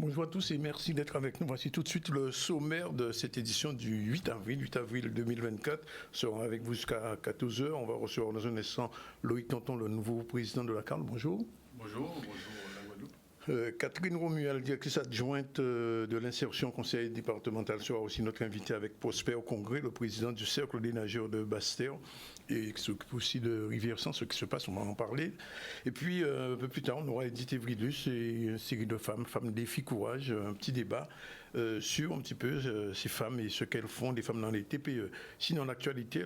Bonjour à tous et merci d'être avec nous. Voici tout de suite le sommaire de cette édition du 8 avril 2024. Nous serons avec vous jusqu'à 14 heures. On va recevoir dans un instant Loïc Tonton, le nouveau président de la CARL. Bonjour. Bonjour la Guadeloupe. Catherine Romuald, directrice adjointe de l'insertion conseil départemental, sera aussi notre invitée avec Prosper au Congrès, le président du Cercle des nageurs de Basse-Terre et qui s'occupe aussi de Rivière-Sans, ce qui se passe, on va en parler. Et puis, un peu plus tard, on aura Edith Evridus et une série de femmes défi courage, un petit débat sur un petit peu ces femmes et ce qu'elles font, des femmes dans les TPE. Sinon, l'actualité,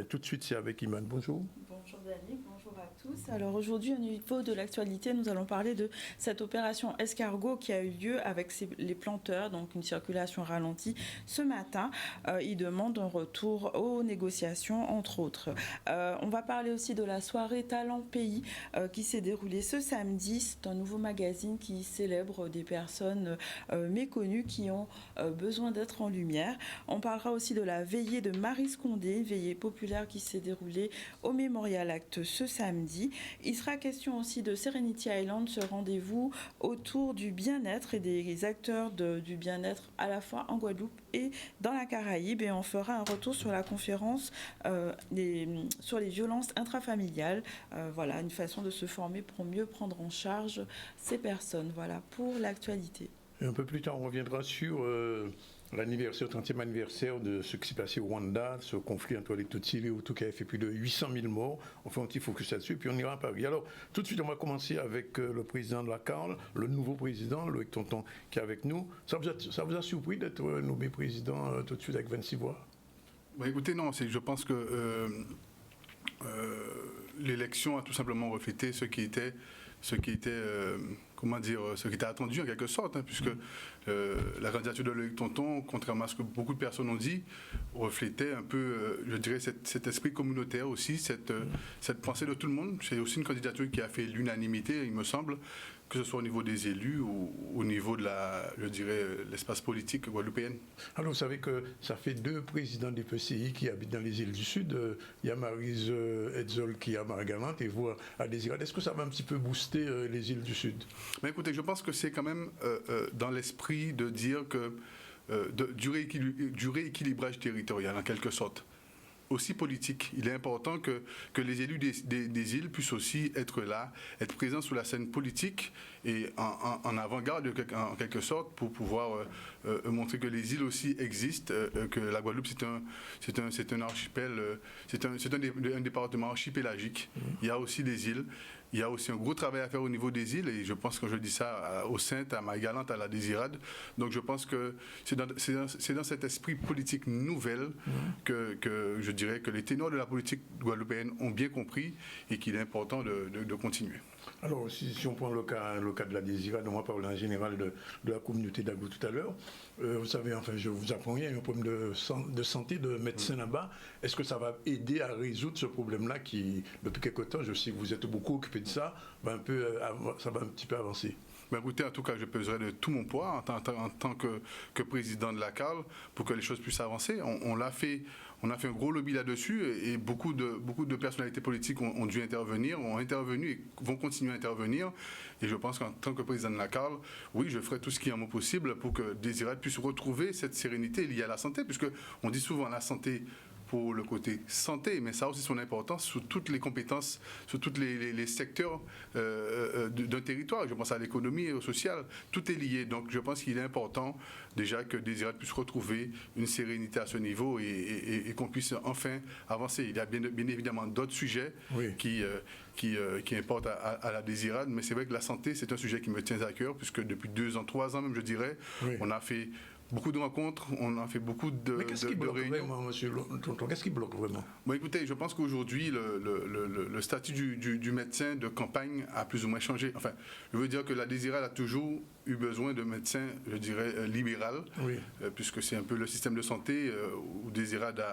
tout de suite, c'est avec Iman. Bonjour. Bonjour Dani, bonjour à tous. Alors aujourd'hui, au niveau de l'actualité, nous allons parler de cette opération escargot qui a eu lieu avec les planteurs, donc une circulation ralentie ce matin. Ils demandent un retour aux négociations, entre autres. On va parler aussi de la soirée Talent Pays qui s'est déroulée ce samedi. C'est un nouveau magazine qui célèbre des personnes méconnues qui ont besoin d'être en lumière. On parlera aussi de la veillée de Marie Scondé, veillée populaire qui s'est déroulée au Mémorial Acte ce samedi. Il sera question aussi de Serenity Island, ce rendez-vous autour du bien-être et des acteurs du bien-être à la fois en Guadeloupe et dans la Caraïbe. Et on fera un retour sur la conférence sur les violences intrafamiliales. Voilà, une façon de se former pour mieux prendre en charge ces personnes. Voilà pour l'actualité. Et un peu plus tard, on reviendra sur l'anniversaire, 30e anniversaire de ce qui s'est passé au Rwanda, ce conflit entre les Tutsis et les Hutus qui avait fait plus de 800 000 morts. On fait un petit focus là-dessus, puis on ira à Paris. Alors, tout de suite, on va commencer avec le président de la CARL, le nouveau président, Loïc Tonton, qui est avec nous. Ça vous a surpris d'être nommé président tout de suite avec 26 voix? Écoutez, non, je pense que l'élection a tout simplement reflété ce qui était attendu en quelque sorte, hein, puisque la candidature de Loïc Tonton, contrairement à ce que beaucoup de personnes ont dit, reflétait un peu, je dirais, cet esprit communautaire aussi, cette pensée de tout le monde. C'est aussi une candidature qui a fait l'unanimité, il me semble, que ce soit au niveau des élus ou au niveau de l'espace politique guadeloupéen. Alors, vous savez que ça fait 2 présidents des PCI qui habitent dans les îles du Sud. Il y a Maryse Edzol qui est à Margalante et vous à Désirade. Est-ce que ça va un petit peu booster les îles du Sud? Mais écoutez, je pense que c'est quand même dans l'esprit de dire que du rééquilibrage territorial, en quelque sorte, aussi politique. Il est important que les élus des îles puissent aussi être là, être présents sur la scène politique et en avant-garde en quelque sorte pour pouvoir montrer que les îles aussi existent, que la Guadeloupe c'est un archipel, c'est un département archipélagique. Il y a aussi des îles. Il y a aussi un gros travail à faire au niveau des îles et je pense que je dis ça aux Saintes, à Marie-Galante, à la Désirade. Donc je pense que c'est dans cet esprit politique nouvelle que je dirais que les ténors de la politique guadeloupéenne ont bien compris et qu'il est important de continuer. Alors, si on prend le cas de la Désirade, on va parler en général de la communauté d'Agou tout à l'heure. Vous savez, enfin, je vous apprends, il y a un problème de santé, de médecins là-bas. Est-ce que ça va aider à résoudre ce problème-là qui, depuis quelque temps, je sais que vous êtes beaucoup occupé de ça, ça va un petit peu avancer? Écoutez, en tout cas, je peserai de tout mon poids en tant que président de la CARL pour que les choses puissent avancer. On a fait un gros lobby là-dessus et beaucoup de personnalités politiques ont dû intervenir, ont intervenu et vont continuer à intervenir. Et je pense qu'en tant que président de la CARL, oui, je ferai tout ce qui est en mon possible pour que Désirade puisse retrouver cette sérénité liée à la santé, puisque on dit souvent la santé pour le côté santé, mais ça a aussi son importance sur toutes les compétences, sur tous les secteurs d'un territoire. Je pense à l'économie et au social. Tout est lié. Donc je pense qu'il est important déjà que Désirade puisse retrouver une sérénité à ce niveau et qu'on puisse enfin avancer. Il y a bien évidemment d'autres sujets qui importent à la Désirade, mais c'est vrai que la santé, c'est un sujet qui me tient à cœur, puisque depuis 2 ans, 3 ans même, je dirais, on a fait beaucoup de rencontres, on a fait beaucoup de réunions. Mais qu'est-ce qui bloque vraiment, monsieur Tonton? Qu'est-ce qui bloque vraiment? Écoutez, je pense qu'aujourd'hui, le statut du médecin de campagne a plus ou moins changé. Enfin, je veux dire que la Désirade a toujours eu besoin de médecins, je dirais, libéral, puisque c'est un peu le système de santé où Désirade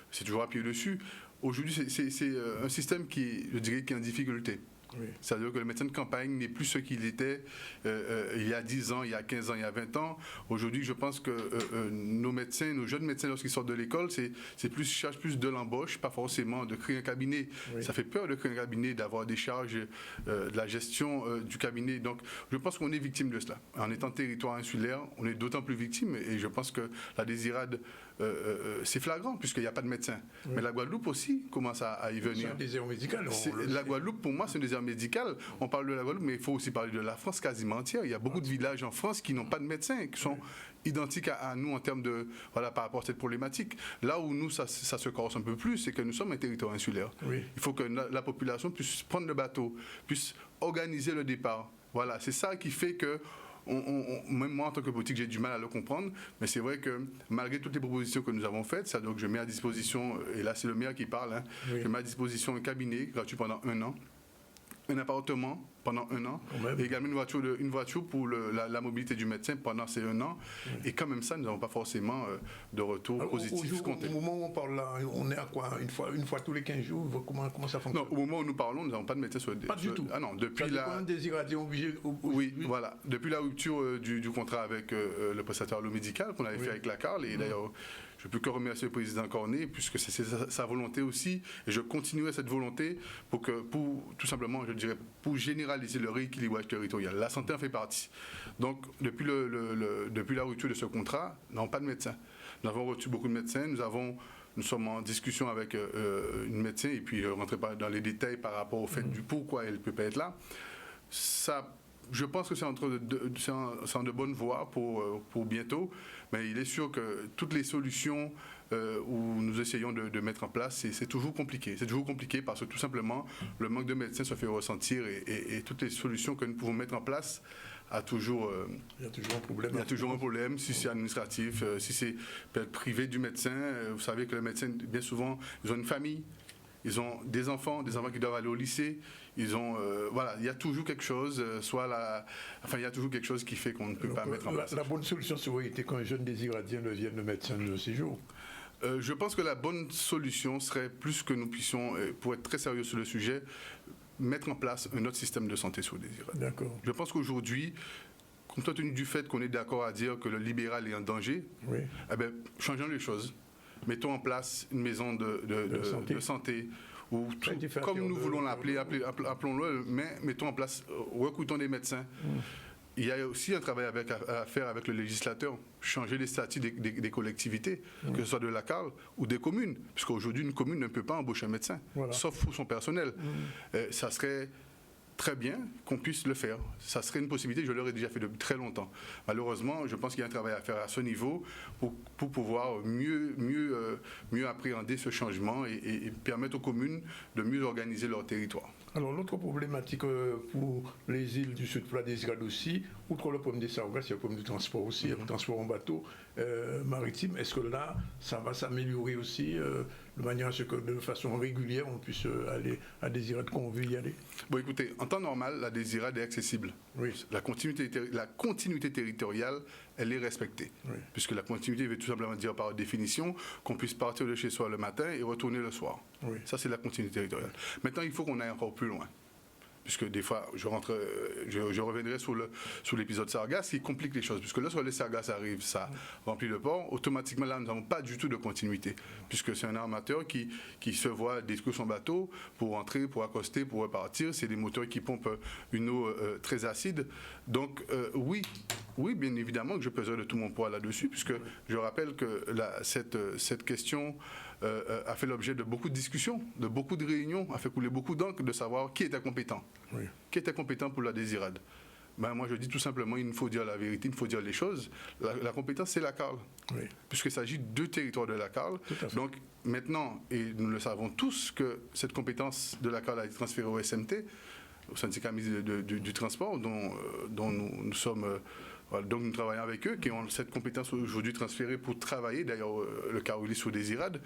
c'est toujours appuyé dessus. Aujourd'hui, c'est un système qui, je dirais, qui est en difficulté. Oui. C'est-à-dire que le médecin de campagne n'est plus ce qu'il était il y a 10 ans, il y a 15 ans, il y a 20 ans. Aujourd'hui, je pense que nos médecins, nos jeunes médecins, lorsqu'ils sortent de l'école, cherchent plus de l'embauche, pas forcément de créer un cabinet. Oui. Ça fait peur de créer un cabinet, d'avoir des charges, de la gestion du cabinet. Donc, je pense qu'on est victime de cela. En étant territoire insulaire, on est d'autant plus victime, et je pense que la désirade, c'est flagrant, puisqu'il n'y a pas de médecin. Oui. Mais la Guadeloupe aussi commence à y venir. C'est un désert médical. La Guadeloupe, pour moi, c'est un désert médical. On parle de la Guadeloupe, mais il faut aussi parler de la France quasiment entière. Il y a beaucoup de villages en France qui n'ont pas de médecins, qui sont identiques à nous en termes de, voilà, par rapport à cette problématique. Là où nous, ça se corse un peu plus, c'est que nous sommes un territoire insulaire. Oui. Il faut que la population puisse prendre le bateau, puisse organiser le départ. Voilà, c'est ça qui fait que même moi, en tant que politique, j'ai du mal à le comprendre, mais c'est vrai que malgré toutes les propositions que nous avons faites, ça, donc je mets à disposition, et là c'est le maire qui parle, oui. Je mets à disposition un cabinet gratuit pendant 1 an, un appartement pendant 1 an, et également une voiture pour la mobilité du médecin pendant ces 1 an. Oui. Et quand même ça, nous n'avons pas forcément de retour positif. Au moment où on parle là, on est à quoi, une fois tous les 15 jours, comment ça fonctionne? Non, au moment où nous parlons, nous n'avons pas de médecin sur Pas du tout. Ah non, depuis la... Oui, voilà. Depuis la rupture du contrat avec le prestataire médical qu'on avait fait avec la CARL, et d'ailleurs, je ne peux que remercier le président Cornet, puisque c'est sa volonté aussi, et je continuerai cette volonté pour tout simplement, je dirais, pour généraliser le rééquilibrage territorial. La santé en fait partie. Donc, depuis la rupture de ce contrat, nous n'avons pas de médecin. Nous avons reçu beaucoup de médecins, nous sommes en discussion avec une médecin, et puis je ne rentrerai pas dans les détails par rapport au fait du pourquoi elle ne peut pas être là. Ça, je pense que c'est en de bonnes voies pour bientôt, mais il est sûr que toutes les solutions où nous essayons de mettre en place, c'est toujours compliqué. C'est toujours compliqué parce que tout simplement, le manque de médecins se fait ressentir, et toutes les solutions que nous pouvons mettre en place il y a toujours un problème. Il y a toujours un problème, si c'est administratif, si c'est peut-être privé du médecin. Vous savez que les médecins, bien souvent, ils ont une famille, ils ont des enfants qui doivent aller au lycée. Ils ont, voilà, il y a toujours quelque chose, il y a toujours quelque chose qui fait qu'on ne peut pas mettre en place. La bonne solution serait qu'un jeune désiradien devienne le médecin de séjour. Je pense que la bonne solution serait, plus que nous puissions, pour être très sérieux sur le sujet, mettre en place un autre système de santé sur désirade. D'accord. Je pense qu'aujourd'hui, compte tenu du fait qu'on est d'accord à dire que le libéral est en danger, oui. Changeons les choses. Mettons en place une maison de santé ou comme nous voulons l'appeler, appelons-le, mais mettons en place, recrutons des médecins. Il y a aussi un travail à faire avec le législateur, changer les statuts des collectivités, que ce soit de la CARL ou des communes, puisqu'aujourd'hui une commune ne peut pas embaucher un médecin, sauf pour son personnel. Ça serait très bien qu'on puisse le faire. Ça serait une possibilité, je l'aurais déjà fait depuis très longtemps. Malheureusement, je pense qu'il y a un travail à faire à ce niveau pour pouvoir mieux appréhender ce changement et permettre aux communes de mieux organiser leur territoire. Alors, l'autre problématique pour les îles du Sud-Plat désirade aussi, outre le problème des sargasses, il y a le problème du transport aussi, le transport en bateau maritime. Est-ce que là, ça va s'améliorer aussi de manière à ce que de façon régulière, on puisse aller à Désirade qu'on veut y aller? Bon, écoutez, en temps normal, la Désirade est accessible. Oui. La continuité territoriale, elle est respectée. Oui. Puisque la continuité veut tout simplement dire par définition qu'on puisse partir de chez soi le matin et retourner le soir. Oui. Ça, c'est la continuité territoriale. Maintenant, il faut qu'on aille encore plus loin. Puisque des fois, je reviendrai sur l'épisode Sargasse qui complique les choses. Puisque lorsque les Sargasses arrivent, ça remplit le port, automatiquement là, nous n'avons pas du tout de continuité. Puisque c'est un armateur qui se voit détruire son bateau pour entrer, pour accoster, pour repartir. C'est des moteurs qui pompent une eau très acide. Donc, oui, bien évidemment que je peserai de tout mon poids là-dessus, puisque je rappelle que cette question a fait l'objet de beaucoup de discussions, de beaucoup de réunions, a fait couler beaucoup d'encre de savoir qui était compétent. Oui. Qui était compétent pour la Désirade. Moi, je dis tout simplement, il faut dire la vérité, il faut dire les choses. La compétence, c'est la CARL. Oui. Puisqu'il s'agit de territoires de la CARL. Donc, maintenant, et nous le savons tous, que cette compétence de la CARL a été transférée au SMT, au syndicat du transport, dont nous sommes... donc nous travaillons avec eux, qui ont cette compétence aujourd'hui transférée pour travailler, d'ailleurs le Carolis sur Désirade.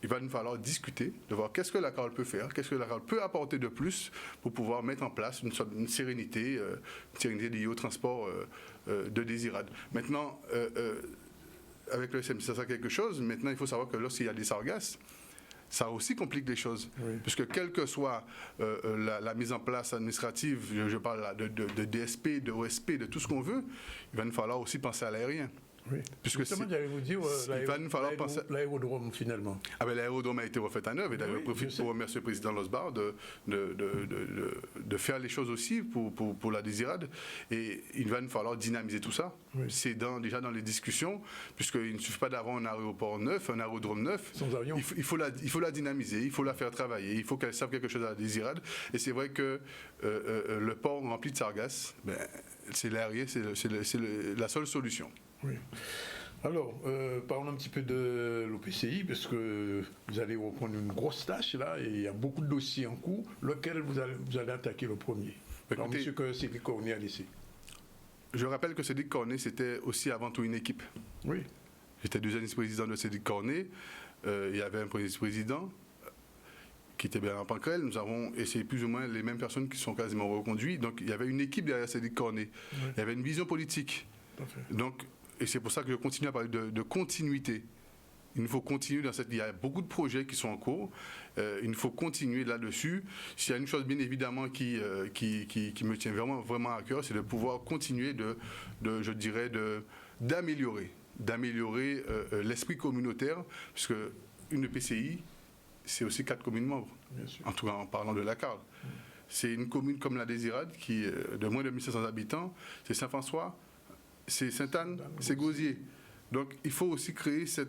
Il va nous falloir discuter, de voir qu'est-ce que la CARL peut faire, qu'est-ce que la CARL peut apporter de plus pour pouvoir mettre en place une sérénité liée au transport de Désirade. Maintenant, avec le SMC, ça sera quelque chose. Maintenant, il faut savoir que lorsqu'il y a des sargasses, ça aussi complique les choses. Oui. Puisque quelle que soit la mise en place administrative, je parle là de DSP, de OSP, de tout ce qu'on veut, il va nous falloir aussi penser à l'aérien. Oui. Puisque Justement, j'allais vous dire, il va nous falloir penser... l'aérodrome finalement. Ah ben, l'aérodrome a été refait à neuf, et d'ailleurs, Oui, je profite pour remercier le président Losbar de faire les choses aussi pour la Désirade. Et il va nous falloir dynamiser tout ça. Oui. C'est déjà dans les discussions, puisqu'il ne suffit pas d'avoir un aéroport neuf, un aérodrome neuf. Sans avion. Il faut la dynamiser, il faut la faire travailler, il faut qu'elle serve quelque chose à la Désirade. Et c'est vrai que le port rempli de sargasses, ben, c'est l'aérien, c'est la seule solution. Oui. Alors, parlons un petit peu de l'OPCI, parce que vous allez reprendre une grosse tâche là, et il y a beaucoup de dossiers en cours. Lequel vous allez attaquer le premier? Alors, Écoutez, monsieur que Cédric Cornet a laissé. Je rappelle que Cédric Cornet, c'était aussi avant tout une équipe. Oui. J'étais deuxième vice-président de Cédric Cornet. Il y avait un vice-président qui était Bernard Pancrel. Nous avons essayé plus ou moins les mêmes personnes qui sont quasiment reconduites. Donc, il y avait une équipe derrière Cédric Cornet. Oui. Il y avait une vision politique. Parfait. Donc, et c'est pour ça que je continue à parler de continuité. Il nous faut continuer dans cette... Il y a beaucoup de projets qui sont en cours. Il nous faut continuer là-dessus. S'il y a une chose, bien évidemment, qui me tient vraiment, vraiment à cœur, c'est de pouvoir continuer d'améliorer l'esprit communautaire, puisque une EPCI, c'est aussi 4 communes membres. Bien sûr. En tout cas, en parlant de la Carle. C'est une commune comme la Désirade, qui est de moins de 1500 habitants. C'est Saint-François, c'est Sainte-Anne, c'est Gosier. Donc, il faut aussi créer ce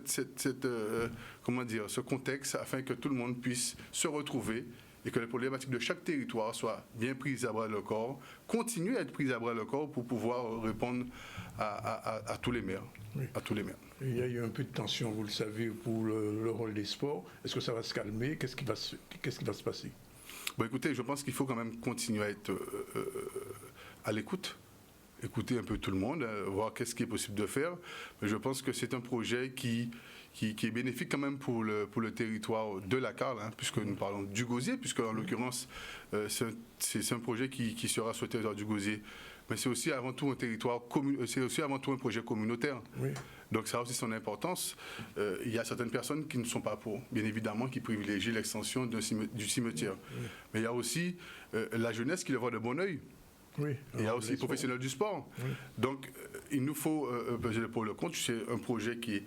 contexte afin que tout le monde puisse se retrouver et que les problématiques de chaque territoire soient bien prises à bras le corps, continuer à être prises à bras le corps pour pouvoir répondre à tous les maires. Oui. À tous les maires. Il y a eu un peu de tension, vous le savez, pour le rôle des sports. Est-ce que ça va se calmer? Qu'est-ce qui va se passer? Bon, écoutez, je pense qu'il faut quand même continuer à être à l'écoute. Écouter un peu tout le monde, voir qu'est-ce qui est possible de faire. Mais je pense que c'est un projet qui est bénéfique quand même pour le territoire de la Carle, hein, puisque nous parlons du Gosier, puisque en l'occurrence, c'est un projet qui sera sur le territoire du Gosier. Mais c'est aussi avant tout c'est aussi avant tout un projet communautaire. Oui. Donc ça a aussi son importance. Il y a certaines personnes qui ne sont pas pour, bien évidemment, qui privilégient l'extension du cimetière. Oui. Mais il y a aussi la jeunesse qui le voit de bon oeil. Oui. Il y a aussi les professionnels du sport. Oui. Donc, il nous faut peser le pour le contre. C'est un projet qui est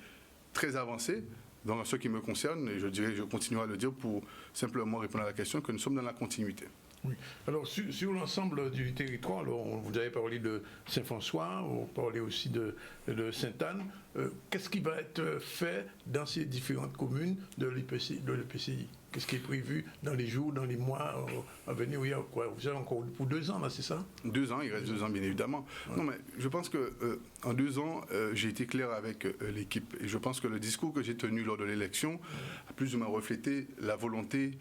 très avancé dans ce qui me concerne. Et je continuerai à le dire pour simplement répondre à la question que nous sommes dans la continuité. Oui. Alors, sur l'ensemble du territoire, alors, vous avez parlé de Saint-François, vous parlez aussi de Sainte-Anne. Qu'est-ce qui va être fait dans ces différentes communes de l'EPCI? Qu'est-ce qui est prévu dans les jours, dans les mois à venir? Il y a quoi? Vous avez encore pour 2 ans, là, c'est ça? 2 ans, il reste 2 ans, bien évidemment. Ouais. Non, mais je pense qu'en 2 ans, j'ai été clair avec l'équipe. Et je pense que le discours que j'ai tenu lors de l'élection a plus ou moins reflété la volonté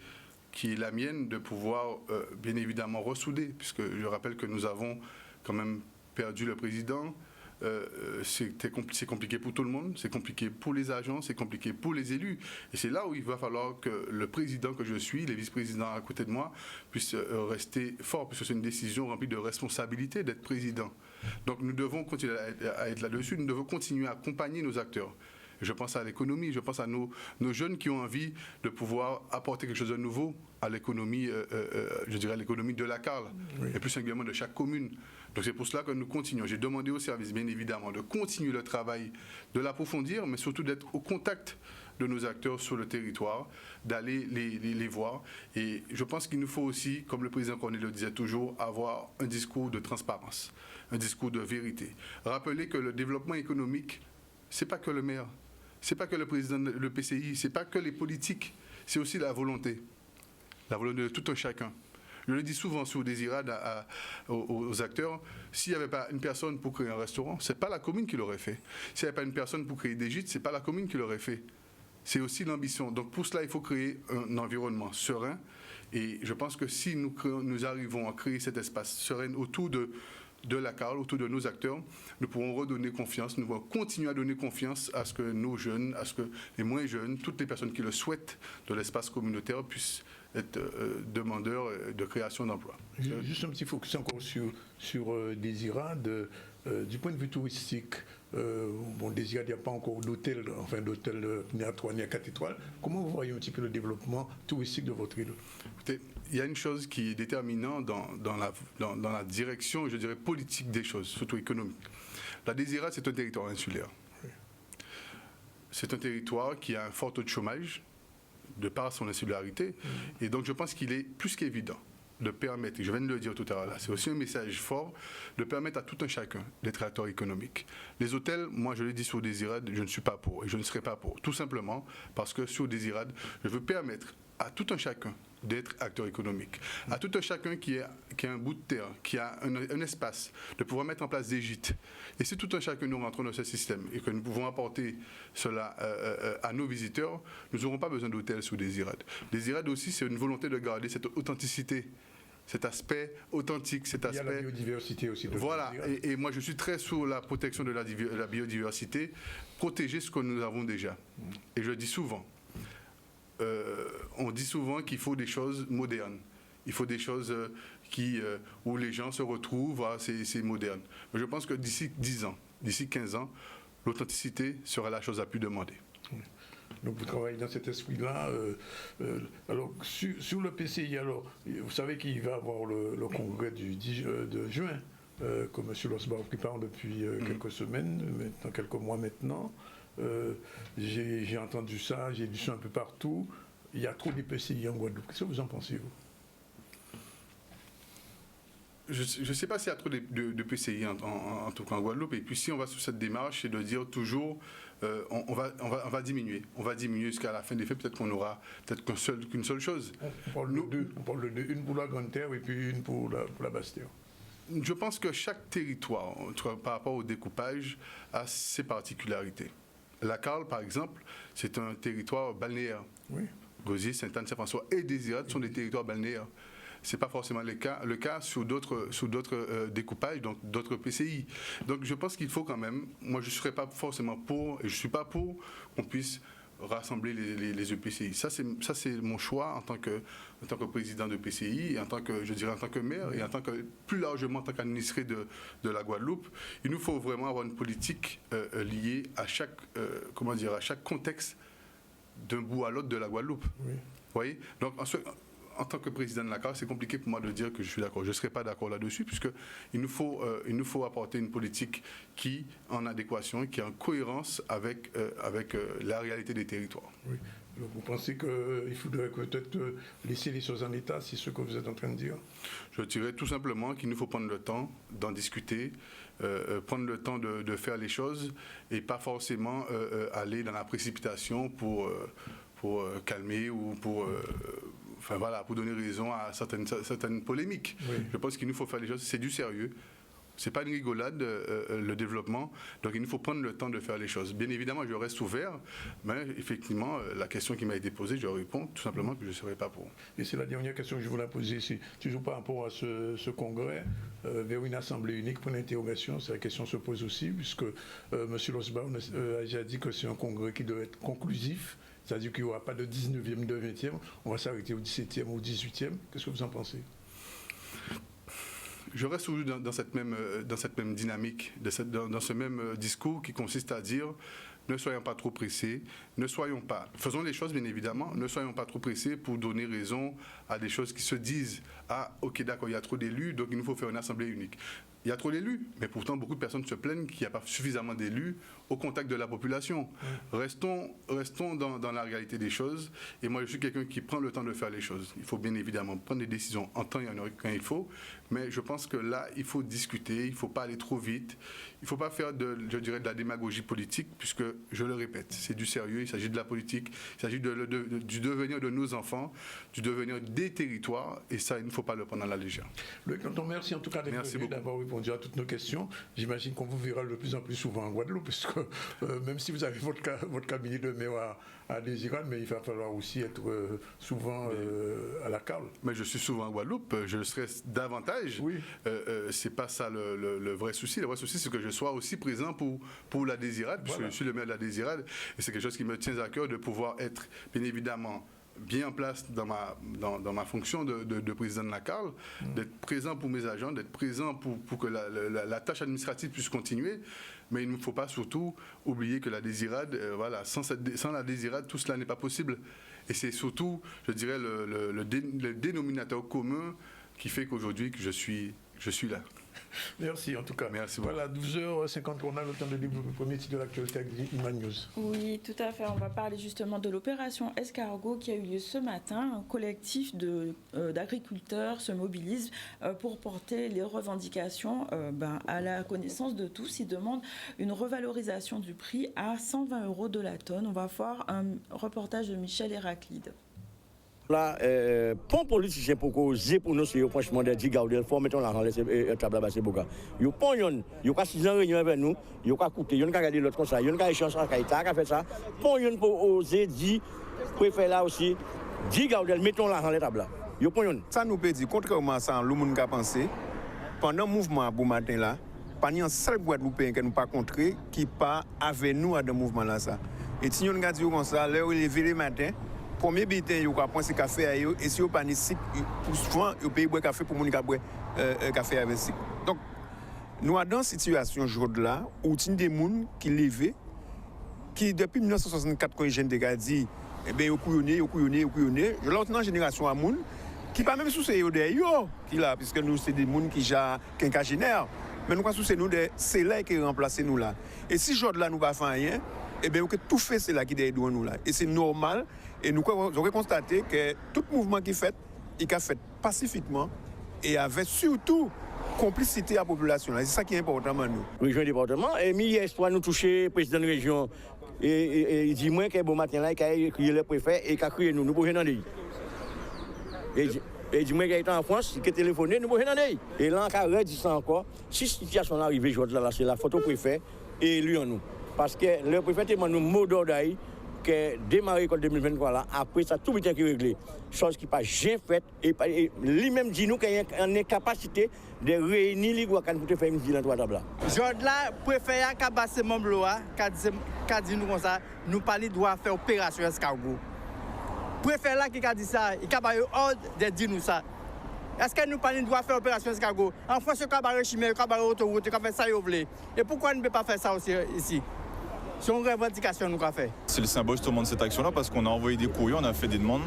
qui est la mienne de pouvoir, bien évidemment, ressouder, puisque je rappelle que nous avons quand même perdu le président. C'est compliqué pour tout le monde, c'est compliqué pour les agents, c'est compliqué pour les élus. Et c'est là où il va falloir que le président que je suis, les vice-présidents à côté de moi, puissent rester forts, puisque c'est une décision remplie de responsabilité d'être président. Donc nous devons continuer à être là-dessus, nous devons continuer à accompagner nos acteurs. Je pense à l'économie, je pense à nos jeunes qui ont envie de pouvoir apporter quelque chose de nouveau à l'économie, je dirais à l'économie de la Carle, oui. Et plus singulièrement de chaque commune. Donc c'est pour cela que nous continuons. J'ai demandé au service, bien évidemment, de continuer le travail, de l'approfondir, mais surtout d'être au contact de nos acteurs sur le territoire, d'aller les voir. Et je pense qu'il nous faut aussi, comme le président Cornet le disait toujours, avoir un discours de transparence, un discours de vérité. Rappeler que le développement économique, c'est pas que le maire, c'est pas que le président de l'EPCI, c'est pas que les politiques, c'est aussi la volonté de tout un chacun. Je le dis souvent sur Désirade aux acteurs, s'il n'y avait pas une personne pour créer un restaurant, c'est pas la commune qui l'aurait fait. S'il n'y avait pas une personne pour créer des gîtes, c'est pas la commune qui l'aurait fait. C'est aussi l'ambition. Donc pour cela, il faut créer un environnement serein. Et je pense que si nous arrivons à créer cet espace serein autour de la Carle, autour de nos acteurs, nous pourrons redonner confiance, nous pourrons continuer à donner confiance à ce que nos jeunes, à ce que les moins jeunes, toutes les personnes qui le souhaitent de l'espace communautaire puissent être demandeurs de création d'emplois. Juste un petit focus encore sur Désirade. Du point de vue touristique, bon, déjà, il n'y a pas encore d'hôtel, ni à 3 ni à 4 étoiles. Comment vous voyez un petit peu le développement touristique de votre île? Écoutez, il y a une chose qui est déterminante dans la direction, je dirais, politique des choses, surtout économique. La Désirade, c'est un territoire insulaire. Oui. C'est un territoire qui a un fort taux de chômage, de par son insularité. Et donc, je pense qu'il est plus qu'évident de permettre, et je viens de le dire tout à l'heure, c'est aussi un message fort, de permettre à tout un chacun d'être acteur économique. Les hôtels, moi je l'ai dit sur Désirade, je ne suis pas pour et je ne serai pas pour. Tout simplement parce que sur Désirade, je veux permettre à tout un chacun d'être acteur économique. À tout un chacun qui a un bout de terre, qui a un espace, de pouvoir mettre en place des gîtes. Et si tout un chacun nous rentrons dans ce système et que nous pouvons apporter cela à nos visiteurs, nous n'aurons pas besoin d'hôtels sous Désirade. Désirade aussi, c'est une volonté de garder cette authenticité, cet aspect authentique, cet aspect... Il y a la biodiversité aussi. Voilà, et moi je suis très sur la protection de la biodiversité, protéger ce que nous avons déjà. Et je dis souvent, on dit souvent qu'il faut des choses modernes. Il faut des choses où les gens se retrouvent, voilà, c'est moderne. Mais je pense que d'ici 10 ans, d'ici 15 ans, l'authenticité sera la chose la plus demandée. Donc vous travaillez dans cet esprit-là. Alors sur le PCI, alors, vous savez qu'il va y avoir le congrès de juin, que M. Losbach prépare depuis quelques semaines, maintenant, quelques mois maintenant. J'ai entendu ça, j'ai lu ça un peu partout. Il y a trop de PCI en Guadeloupe. Qu'est-ce que vous en pensez, vous? Je ne sais pas s'il y a trop de PCI en tout cas en Guadeloupe. Et puis si on va sur cette démarche, c'est de dire toujours on va diminuer. On va diminuer jusqu'à la fin des faits. Peut-être qu'on aura qu'une seule chose. On parle de deux. On parle de deux. Une pour la Grande Terre et puis une pour la Basse Terre. Je pense que chaque territoire, par rapport au découpage, a ses particularités. La Carle, par exemple, c'est un territoire balnéaire. Oui. Gosier, Sainte-Anne, Saint-François et Désirade sont des territoires balnéaires. Ce n'est pas forcément le cas sur d'autres découpages, donc d'autres PCI. Donc je pense qu'il faut quand même, moi je ne serais pas forcément pour, et je ne suis pas pour qu'on puisse rassembler les EPCI. Ça c'est mon choix en tant que président de PCI, et en tant que maire, et en tant que, plus largement en tant qu'administré de la Guadeloupe. Il nous faut vraiment avoir une politique liée à chaque contexte d'un bout à l'autre de la Guadeloupe. Oui. Vous voyez? Donc, en tant que président de la CAR, c'est compliqué pour moi de dire que je suis d'accord. Je ne serai pas d'accord là-dessus, puisqu'il nous faut apporter une politique qui est en adéquation, qui est en cohérence avec la réalité des territoires. Oui. Donc vous pensez qu'il faudrait peut-être laisser les choses en état, c'est ce que vous êtes en train de dire? Je dirais tout simplement qu'il nous faut prendre le temps d'en discuter, prendre le temps de faire les choses et pas forcément aller dans la précipitation pour calmer ou pour donner raison à certaines polémiques. Oui. Je pense qu'il nous faut faire les choses, c'est du sérieux. C'est pas une rigolade, le développement. Donc il nous faut prendre le temps de faire les choses. Bien évidemment, je reste ouvert, mais effectivement, la question qui m'a été posée, je réponds tout simplement que je ne serai pas pour. Et c'est la dernière question que je voulais poser, c'est toujours par rapport à ce congrès, vers une assemblée unique pour l'interrogation. La question se pose aussi, puisque M. Losbach a déjà dit que c'est un congrès qui doit être conclusif. C'est-à-dire qu'il n'y aura pas de 19e, de 20e, on va s'arrêter au 17e ou au 18e. Qu'est-ce que vous en pensez? Je reste toujours dans cette même dynamique, dans ce même discours qui consiste à dire ne soyons pas trop pressés, faisons les choses bien évidemment, ne soyons pas trop pressés pour donner raison à des choses qui se disent ah ok d'accord, il y a trop d'élus, donc il nous faut faire une assemblée unique. Il y a trop d'élus, mais pourtant beaucoup de personnes se plaignent qu'il n'y a pas suffisamment d'élus au contact de la population. Restons dans la réalité des choses. Et moi, je suis quelqu'un qui prend le temps de faire les choses. Il faut bien évidemment prendre des décisions en temps et en heure quand il faut. Mais je pense que là, il faut discuter, il ne faut pas aller trop vite. Il ne faut pas faire de la démagogie politique, puisque, je le répète, c'est du sérieux, il s'agit de la politique, il s'agit du devenir de nos enfants, du devenir des territoires, et ça, il ne faut pas le prendre à la légère. Le canton, merci en tout cas d'avoir répondu à toutes nos questions. J'imagine qu'on vous verra de plus en plus souvent en Guadeloupe, parce que même si vous avez votre cabinet de maire à Désirade, mais il va falloir aussi être souvent à la Carle. Mais je suis souvent en Guadeloupe, je le serai davantage. Oui. C'est pas ça le vrai souci. Le vrai souci, c'est que je sois aussi présent pour la Désirade, puisque je suis le maire de la Désirade, et c'est quelque chose qui me tient à cœur de pouvoir être, bien évidemment, bien en place dans ma fonction de président de la CAL, d'être présent pour mes agents, d'être présent pour que la tâche administrative puisse continuer. Mais il ne faut pas surtout oublier que la désirade, sans la désirade, tout cela n'est pas possible. Et c'est surtout, je dirais, le dénominateur commun qui fait qu'aujourd'hui que je suis là. Merci en tout cas. Merci beaucoup. Voilà, 12h50, on a le temps de développer le premier titre de l'actualité avec Iman News. Oui, tout à fait. On va parler justement de l'opération Escargot qui a eu lieu ce matin. Un collectif d'agriculteurs se mobilise pour porter les revendications à la connaissance de tous. Ils demandent une revalorisation du prix à 120 € de la tonne. On va voir un reportage de Michel Héraclide. Là, pont politicien pour causer pour nous, c'est franchement des 10 gars, il faut mettre l'argent et table là-bas, c'est beaucoup. Il y a pas yon, il y a 6 ans réunion avec nous, il y a coûté, il y a regardé l'autre comme ça, il y a échange avec Kaita, qui a fait ça. Pont yon pour oser dire, préfère là aussi, 10 gars, mettons l'argent à la table là. Il y a pas yon. Ça nous peut dire, contrairement à ça, le monde a pensé, pendant le mouvement à matin là, pas un seul Guadeloupéen que nous pas contré qui pas avec nous à ce mouvement là ça. Et si on regarde comme ça, l'heure où il est levé le matin, premier bulletin, il y a un café à eux, et si on pas ni cycle, souvent, il paye boire café pour mon boire café avec cycle. Donc, nous sommes dans une situation aujourd'hui là où il y a des gens qui lèvent, qui depuis 1964, quand les jeunes dit, eh bien, ils couillonnent. Je l'entends dans génération à moun qui pas même sous ces d'ailleurs, qui là, puisque nous, c'est des gens qui ont quinquagénaires, mais nous, sous nous, c'est là qui remplacent nous là. Et si aujourd'hui là, nous ne faisons rien, eh bien, tout fait, c'est là qui est derrière nous là. Et c'est normal. Et nous avons constaté que tout mouvement qui fait, il a fait pacifiquement et avec surtout complicité à la population. C'est ça qui est important pour nous. Région département, et hier soir, nous touchons le président de la région. Et il dit moi que bon matin là, il a crié le préfet et il a crié nous pouvons dans les. Et il dit moi qu'il est en France, il a téléphoné, nous pouvons dans les. Et là, il a dit ça encore. Si la situation est arrivée aujourd'hui, c'est la photo préfet et lui en nous. Parce que le préfet demande nous mot d'ordre que démarrer l'école 2023 là, après ça, tout est réglé. Chose qui n'est pas jamais faite. Et lui-même dit nous qu'il y a une incapacité de réunir les gens pour faire une ville dans trois tables là. Aujourd'hui, là, préfet qui a passé mon bloc, qui a dit nous comme ça, nous parlons doit faire opération escargot. Préfet là qui a dit ça, il a eu ordre de dire nous ça. Est-ce que nous parlons doit faire opération escargot? En France, il y a des chimères, il y a des autoroutes, il y a fait ça et voulez. Et pourquoi on ne peut pas faire ça aussi ici? C'est une revendication que nous avons fait. C'est le symbole justement de cette action-là parce qu'on a envoyé des courriers, on a fait des demandes.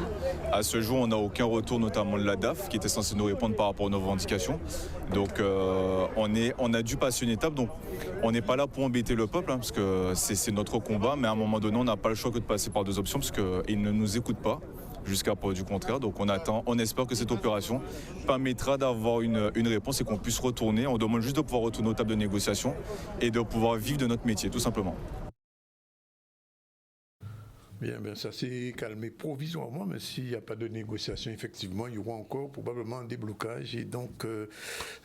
À ce jour, on n'a aucun retour, notamment de la DAF, qui était censée nous répondre par rapport à nos revendications. Donc on a dû passer une étape. Donc on n'est pas là pour embêter le peuple, parce que c'est notre combat. Mais à un moment donné, on n'a pas le choix que de passer par deux options, parce qu'ils ne nous écoutent pas. Jusqu'à preuve du contraire. Donc on espère que cette opération permettra d'avoir une réponse et qu'on puisse retourner. On demande juste de pouvoir retourner aux tables de négociation et de pouvoir vivre de notre métier, tout simplement. Bien, ça s'est calmé provisoirement, mais s'il n'y a pas de négociation, effectivement, il y aura encore probablement un déblocage et donc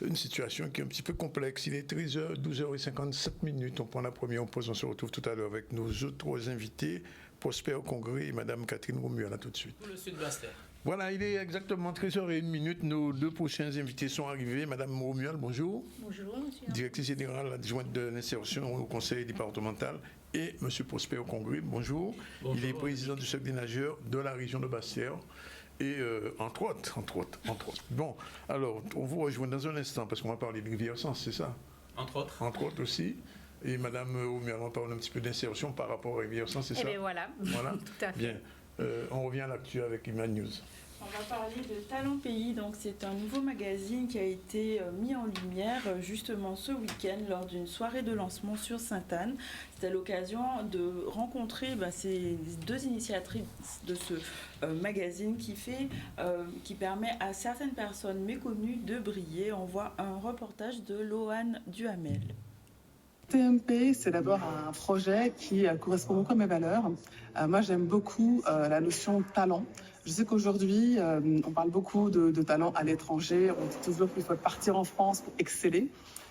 une situation qui est un petit peu complexe. Il est 13h, 12h57. On prend la première pause, on se retrouve tout à l'heure avec nos autres invités, Prosper Congré et Mme Catherine Romuald. À tout de suite. Pour le Sud-Bastère. Voilà, il est exactement 13h01. Nos deux prochains invités sont arrivés. Madame Romuald, bonjour. Bonjour, monsieur. Directrice générale adjointe de l'insertion au conseil départemental. Et M. Prosper Congré, bonjour. Il est président du cercle des nageurs de la région de Bastère. Et entre autres. Bon, alors, on vous rejoint dans un instant parce qu'on va parler de Rivière-Sens, c'est ça? Entre autres. Entre autres aussi. Et Mme Romuald, on parle un petit peu d'insertion par rapport à Rivière-Sens, c'est ça? Eh bien voilà, tout à fait. Bien. On revient à l'actu avec Iman News. On va parler de Talent Pays. Donc, c'est un nouveau magazine qui a été mis en lumière justement ce week-end lors d'une soirée de lancement sur Sainte-Anne. C'était l'occasion de rencontrer ces deux initiatrices de ce magazine qui permet à certaines personnes méconnues de briller. On voit un reportage de Loane Duhamel. TMP, c'est d'abord un projet qui correspond beaucoup à mes valeurs. Moi, j'aime beaucoup la notion de talent. Je sais qu'aujourd'hui, on parle beaucoup de talent à l'étranger. On dit toujours qu'il faut partir en France pour exceller.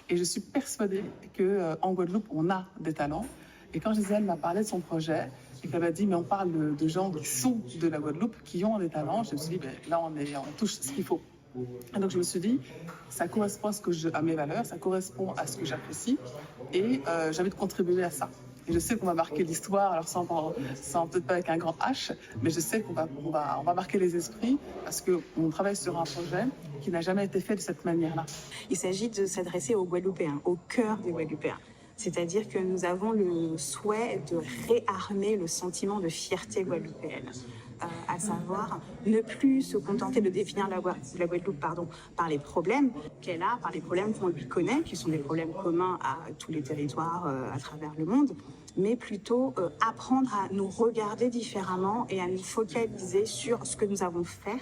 Et je suis persuadée qu'en Guadeloupe, on a des talents. Et quand Gisèle m'a parlé de son projet, et qu'elle m'a dit, mais on parle de gens qui sont de la Guadeloupe, qui ont des talents, je me suis dit, là, on touche ce qu'il faut. Et donc je me suis dit, ça correspond à mes valeurs, ça correspond à ce que j'apprécie et j'ai envie de contribuer à ça. Et je sais qu'on va marquer l'histoire, alors sans peut-être pas avec un grand H, mais je sais qu'on va marquer les esprits parce qu'on travaille sur un projet qui n'a jamais été fait de cette manière-là. Il s'agit de s'adresser aux Guadeloupéens, au cœur des Guadeloupéens. C'est-à-dire que nous avons le souhait de réarmer le sentiment de fierté guadeloupéenne. À savoir ne plus se contenter de définir la Guadeloupe par les problèmes qu'elle a, par les problèmes qu'on lui connaît, qui sont des problèmes communs à tous les territoires à travers le monde, mais plutôt apprendre à nous regarder différemment et à nous focaliser sur ce que nous savons faire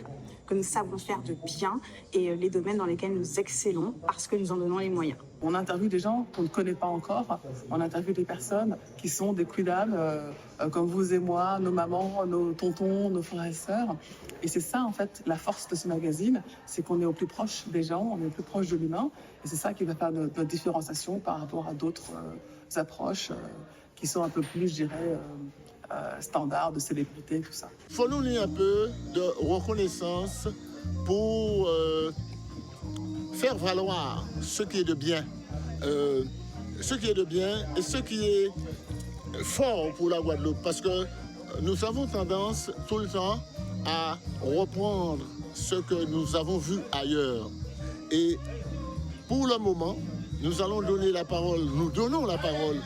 de bien et les domaines dans lesquels nous excellons parce que nous en donnons les moyens. On interviewe des gens qu'on ne connaît pas encore, on interviewe des personnes qui sont des quidam, comme vous et moi, nos mamans, nos tontons, nos frères et sœurs. Et c'est ça, en fait, la force de ce magazine, c'est qu'on est au plus proche des gens, on est au plus proche de l'humain. Et c'est ça qui va faire notre différenciation par rapport à d'autres approches qui sont un peu plus, je dirais, standards de célébrité, tout ça. Il faut nous donner un peu de reconnaissance pour faire valoir ce qui est de bien. Ce qui est de bien et ce qui est fort pour la Guadeloupe. Parce que nous avons tendance tout le temps à reprendre ce que nous avons vu ailleurs. Et pour le moment, nous allons donner la parole, nous donnons la parole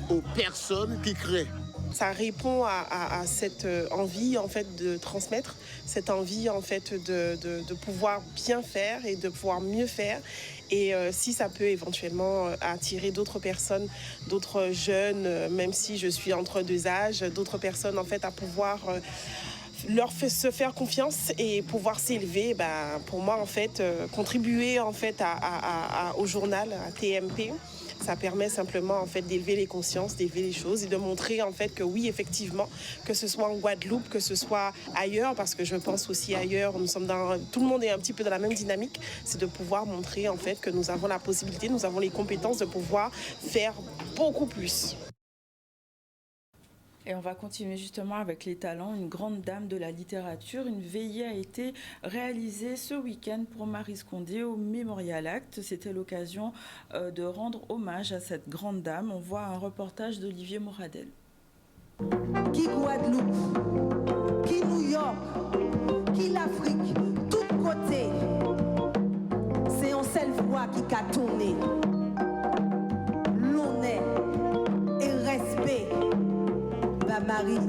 aux personnes qui créent. Ça répond à cette envie en fait de transmettre, cette envie en fait de pouvoir bien faire et de pouvoir mieux faire. Et si ça peut éventuellement attirer d'autres personnes, d'autres jeunes, même si je suis entre deux âges, d'autres personnes en fait à pouvoir se faire confiance et pouvoir s'élever, pour moi en fait contribuer en fait au journal, à TMP. Ça permet simplement en fait d'élever les consciences, d'élever les choses et de montrer en fait que oui, effectivement, que ce soit en Guadeloupe, que ce soit ailleurs, parce que je pense aussi ailleurs, tout le monde est un petit peu dans la même dynamique, c'est de pouvoir montrer en fait que nous avons la possibilité, nous avons les compétences de pouvoir faire beaucoup plus. Et on va continuer justement avec les talents. Une grande dame de la littérature. Une veillée a été réalisée ce week-end pour Maryse Condé au Memorial Act. C'était l'occasion de rendre hommage à cette grande dame. On voit un reportage d'Olivier Moradel. Qui Guadeloupe, qui New York, qui l'Afrique, tout côté. C'est une seule voix qui a tourné. L'honneur et respect. Maryse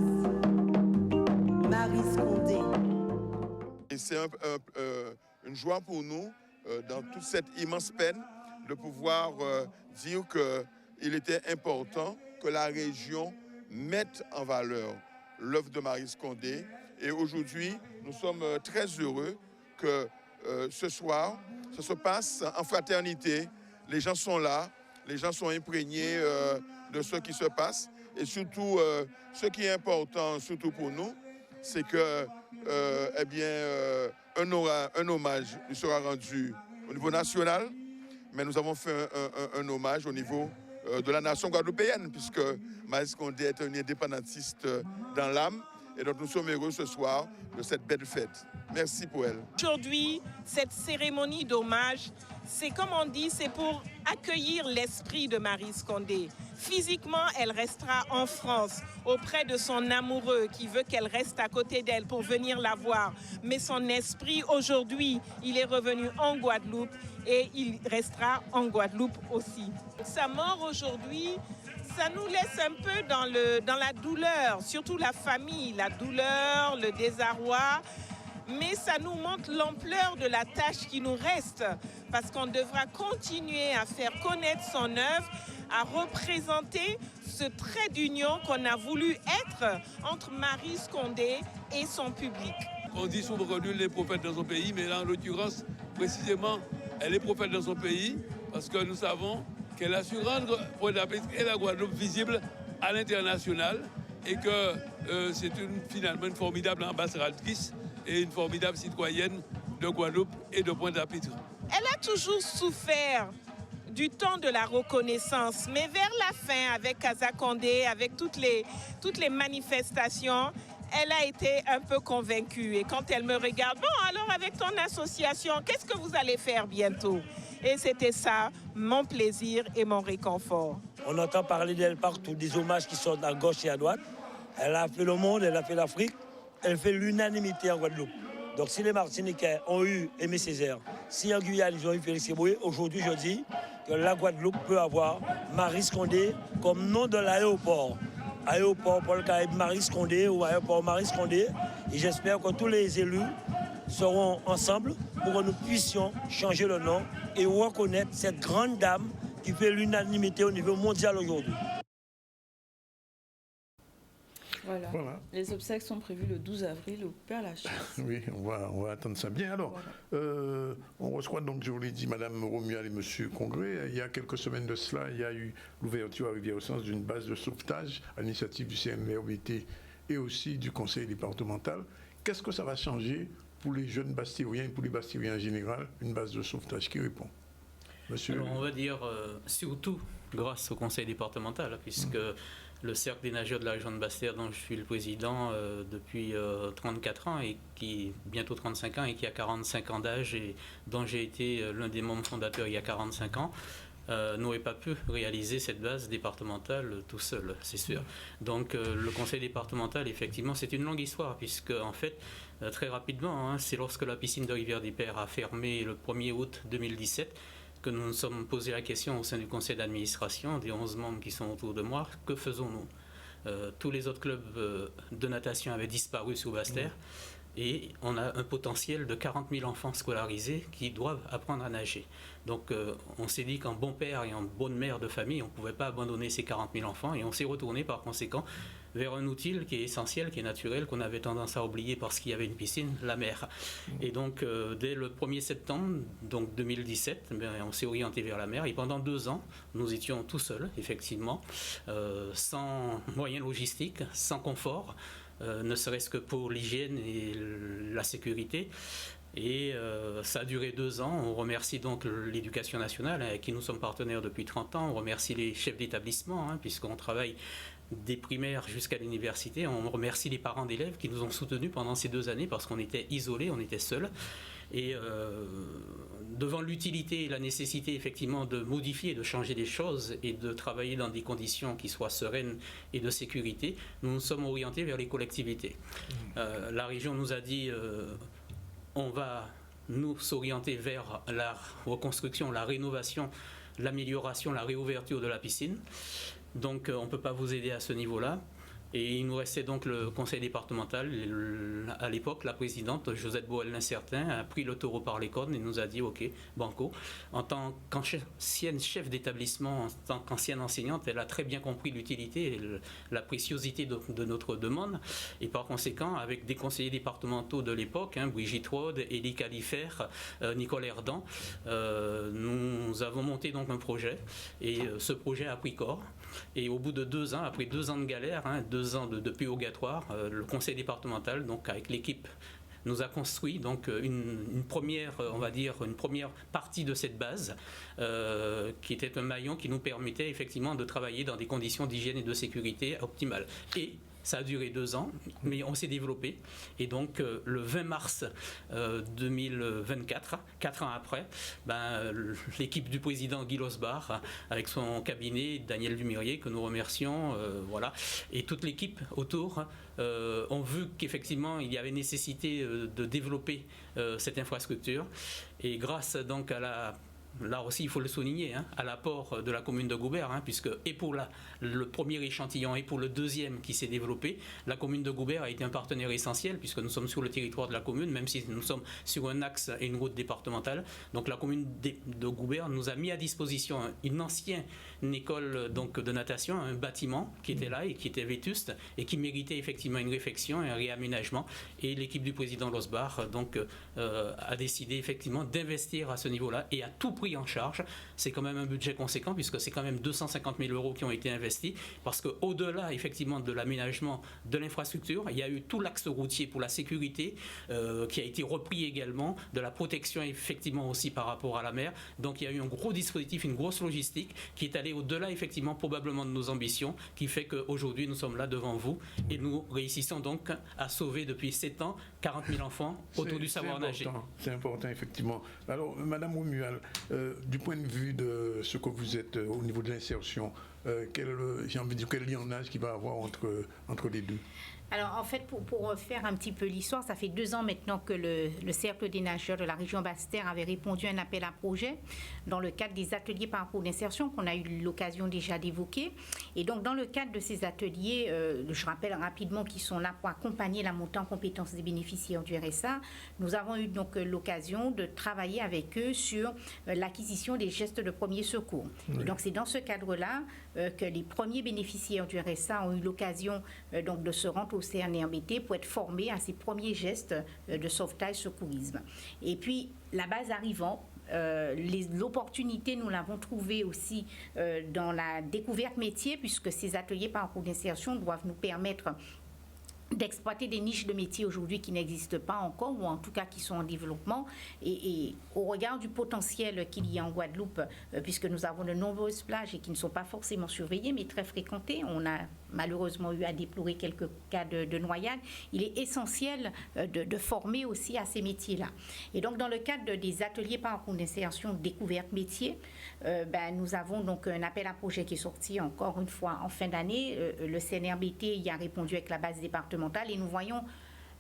Condé. Et c'est une joie pour nous, dans toute cette immense peine, de pouvoir dire qu'il était important que la région mette en valeur l'œuvre de Maryse Condé. Et aujourd'hui, nous sommes très heureux que ce soir, ça se passe en fraternité. Les gens sont là, les gens sont imprégnés de ce qui se passe. Et surtout, ce qui est important, surtout pour nous, c'est que, un hommage lui sera rendu au niveau national, mais nous avons fait un hommage au niveau de la nation guadeloupéenne, puisque Maryse Condé est un indépendantiste dans l'âme, et donc nous sommes heureux ce soir de cette belle fête. Merci pour elle. Aujourd'hui, cette cérémonie d'hommage, c'est comme on dit, c'est pour accueillir l'esprit de Maryse Condé. Physiquement, elle restera en France, auprès de son amoureux qui veut qu'elle reste à côté d'elle pour venir la voir. Mais son esprit, aujourd'hui, il est revenu en Guadeloupe et il restera en Guadeloupe aussi. Sa mort aujourd'hui, ça nous laisse un peu dans la douleur, surtout la famille, la douleur, le désarroi. Mais ça nous montre l'ampleur de la tâche qui nous reste, parce qu'on devra continuer à faire connaître son œuvre, à représenter ce trait d'union qu'on a voulu être entre Maryse Condé et son public. On dit souvent que nul n'est prophète dans son pays, mais là, en l'occurrence, précisément, elle est prophète dans son pays, parce que nous savons qu'elle a su rendre Pointe-à-Pitre et la Guadeloupe visibles à l'international, et que c'est finalement une formidable ambassadrice et une formidable citoyenne de Guadeloupe et de Pointe-à-Pitre. Elle a toujours souffert du temps de la reconnaissance, mais vers la fin, avec Casa Condé, avec toutes les manifestations, elle a été un peu convaincue. Et quand elle me regarde, bon, alors avec ton association, qu'est-ce que vous allez faire bientôt? Et c'était ça, mon plaisir et mon réconfort. On entend parler d'elle partout, des hommages qui sont à gauche et à droite. Elle a fait le monde, elle a fait l'Afrique, elle fait l'unanimité en Guadeloupe. Donc si les Martiniquais ont eu Aimé Césaire, si en Guyane ils ont eu Félix Eboué, aujourd'hui je dis que la Guadeloupe peut avoir Maryse Condé comme nom de l'aéroport. Aéroport Paul Caraïbe Maryse Condé ou aéroport Maryse Condé. Et j'espère que tous les élus seront ensemble pour que nous puissions changer le nom et reconnaître cette grande dame qui fait l'unanimité au niveau mondial aujourd'hui. Voilà. Les obsèques sont prévues le 12 avril au Père-Lachaise. Oui, on va attendre ça. Bien, alors, on reçoit donc, je vous l'ai dit, Mme Romuald et M. Congré. Il y a quelques semaines de cela, il y a eu l'ouverture à Rivière-au-Sens d'une base de sauvetage à l'initiative du CNRBT et aussi du conseil départemental. Qu'est-ce que ça va changer pour les jeunes Bastériens et pour les Bastériens en général, une base de sauvetage qui répond? Monsieur... Alors, on va dire surtout grâce au conseil départemental, puisque le Cercle des nageurs de la région de Basse-Terre, dont je suis le président depuis 34 ans, et qui bientôt 35 ans, et qui a 45 ans d'âge, et dont j'ai été l'un des membres fondateurs il y a 45 ans, n'aurait pas pu réaliser cette base départementale tout seul, c'est sûr. Donc le conseil départemental, effectivement, c'est une longue histoire, puisque en fait, très rapidement, c'est lorsque la piscine de Rivière-des-Pères a fermé le 1er août 2017, que nous nous sommes posé la question au sein du conseil d'administration, des 11 membres qui sont autour de moi, que faisons-nous? Tous les autres clubs de natation avaient disparu sur Basse-Terre, et on a un potentiel de 40 000 enfants scolarisés qui doivent apprendre à nager. Donc on s'est dit qu'en bon père et en bonne mère de famille, on ne pouvait pas abandonner ces 40 000 enfants, et on s'est retourné par conséquent vers un outil qui est essentiel, qui est naturel, qu'on avait tendance à oublier parce qu'il y avait une piscine, la mer. Et donc, dès le 1er septembre donc 2017, on s'est orienté vers la mer. Et pendant 2 ans, nous étions tout seuls, effectivement, sans moyens logistiques, sans confort, ne serait-ce que pour l'hygiène et la sécurité. Et ça a duré 2 ans. On remercie donc l'Éducation nationale, avec qui nous sommes partenaires depuis 30 ans. On remercie les chefs d'établissement, puisqu'on travaille des primaires jusqu'à l'université. On remercie les parents d'élèves qui nous ont soutenus pendant ces 2 années, parce qu'on était isolés, on était seuls. Et devant l'utilité et la nécessité effectivement de modifier, de changer les choses et de travailler dans des conditions qui soient sereines et de sécurité, nous nous sommes orientés vers les collectivités. La région nous a dit on va nous s'orienter vers la reconstruction, la rénovation, l'amélioration, la réouverture de la piscine. Donc on ne peut pas vous aider à ce niveau-là. Et il nous restait donc le conseil départemental. À l'époque, la présidente, Josette Boel-Lincertin, a pris le taureau par les cornes et nous a dit « Ok, banco ». En tant qu'ancienne chef d'établissement, en tant qu'ancienne enseignante, elle a très bien compris l'utilité et la préciosité de notre demande. Et par conséquent, avec des conseillers départementaux de l'époque, Brigitte Rode, Élie Califer, Nicole Herdan, nous avons monté donc un projet. Et ce projet a pris corps. Et au bout de 2 ans, après 2 ans de galère, 2 ans de purgatoire, le conseil départemental, donc avec l'équipe, nous a construit donc une première, on va dire, une première partie de cette base, qui était un maillon qui nous permettait effectivement de travailler dans des conditions d'hygiène et de sécurité optimales. Et ça a duré 2 ans, mais on s'est développé. Et donc, le 20 mars 2024, 4 ans après, l'équipe du président Guy Losbar, avec son cabinet, Daniel Dumirier, que nous remercions, voilà, et toute l'équipe autour, ont vu qu'effectivement, il y avait nécessité de développer cette infrastructure. Et grâce donc à là aussi, il faut le souligner, à l'apport de la commune de Goubert, puisque et pour le premier échantillon et pour le deuxième qui s'est développé, la commune de Goubert a été un partenaire essentiel, puisque nous sommes sur le territoire de la commune, même si nous sommes sur un axe et une route départementale. Donc la commune de Goubert nous a mis à disposition une ancienne école donc, de natation, un bâtiment qui était là et qui était vétuste et qui méritait effectivement une réfection et un réaménagement. Et l'équipe du président Losbar donc, a décidé effectivement d'investir à ce niveau-là et à tout pris en charge. C'est quand même un budget conséquent, puisque c'est quand même 250 000 € qui ont été investis, parce qu'au-delà effectivement de l'aménagement de l'infrastructure, il y a eu tout l'axe routier pour la sécurité qui a été repris également, de la protection effectivement aussi par rapport à la mer. Donc il y a eu un gros dispositif, une grosse logistique qui est allée au-delà effectivement probablement de nos ambitions, qui fait qu'aujourd'hui nous sommes là devant vous et nous réussissons donc à sauver depuis 7 ans 40 000 enfants autour du savoir nager. C'est important effectivement. Alors Madame Romuald, Du point de vue de ce que vous êtes au niveau de l'insertion, j'ai envie de dire quel lionnage qu'il va y avoir entre les deux? Alors, en fait, pour faire un petit peu l'histoire, ça fait 2 ans maintenant que le Cercle des nageurs de la région Basse-Terre avait répondu à un appel à projet dans le cadre des ateliers parcours d'insertion qu'on a eu l'occasion déjà d'évoquer. Et donc, dans le cadre de ces ateliers, je rappelle rapidement qu'ils sont là pour accompagner la montée en compétences des bénéficiaires du RSA. Nous avons eu donc l'occasion de travailler avec eux sur l'acquisition des gestes de premier secours. Oui. Et donc, c'est dans ce cadre-là que les premiers bénéficiaires du RSA ont eu l'occasion donc de se rendre au CNRBT pour être formés à ces premiers gestes de sauvetage secourisme. Et puis, la base arrivant, l'opportunité, nous l'avons trouvée aussi dans la découverte métier, puisque ces ateliers parcours d'insertion doivent nous permettre d'exploiter des niches de métiers aujourd'hui qui n'existent pas encore, ou en tout cas qui sont en développement. Et au regard du potentiel qu'il y a en Guadeloupe, puisque nous avons de nombreuses plages et qui ne sont pas forcément surveillées, mais très fréquentées, on a malheureusement eu à déplorer quelques cas de noyade, il est essentiel de former aussi à ces métiers-là. Et donc, dans le cadre des ateliers parcours d'insertion découverte métier, nous avons donc un appel à projet qui est sorti encore une fois en fin d'année. Le CNRBT y a répondu avec la base départementale et nous voyons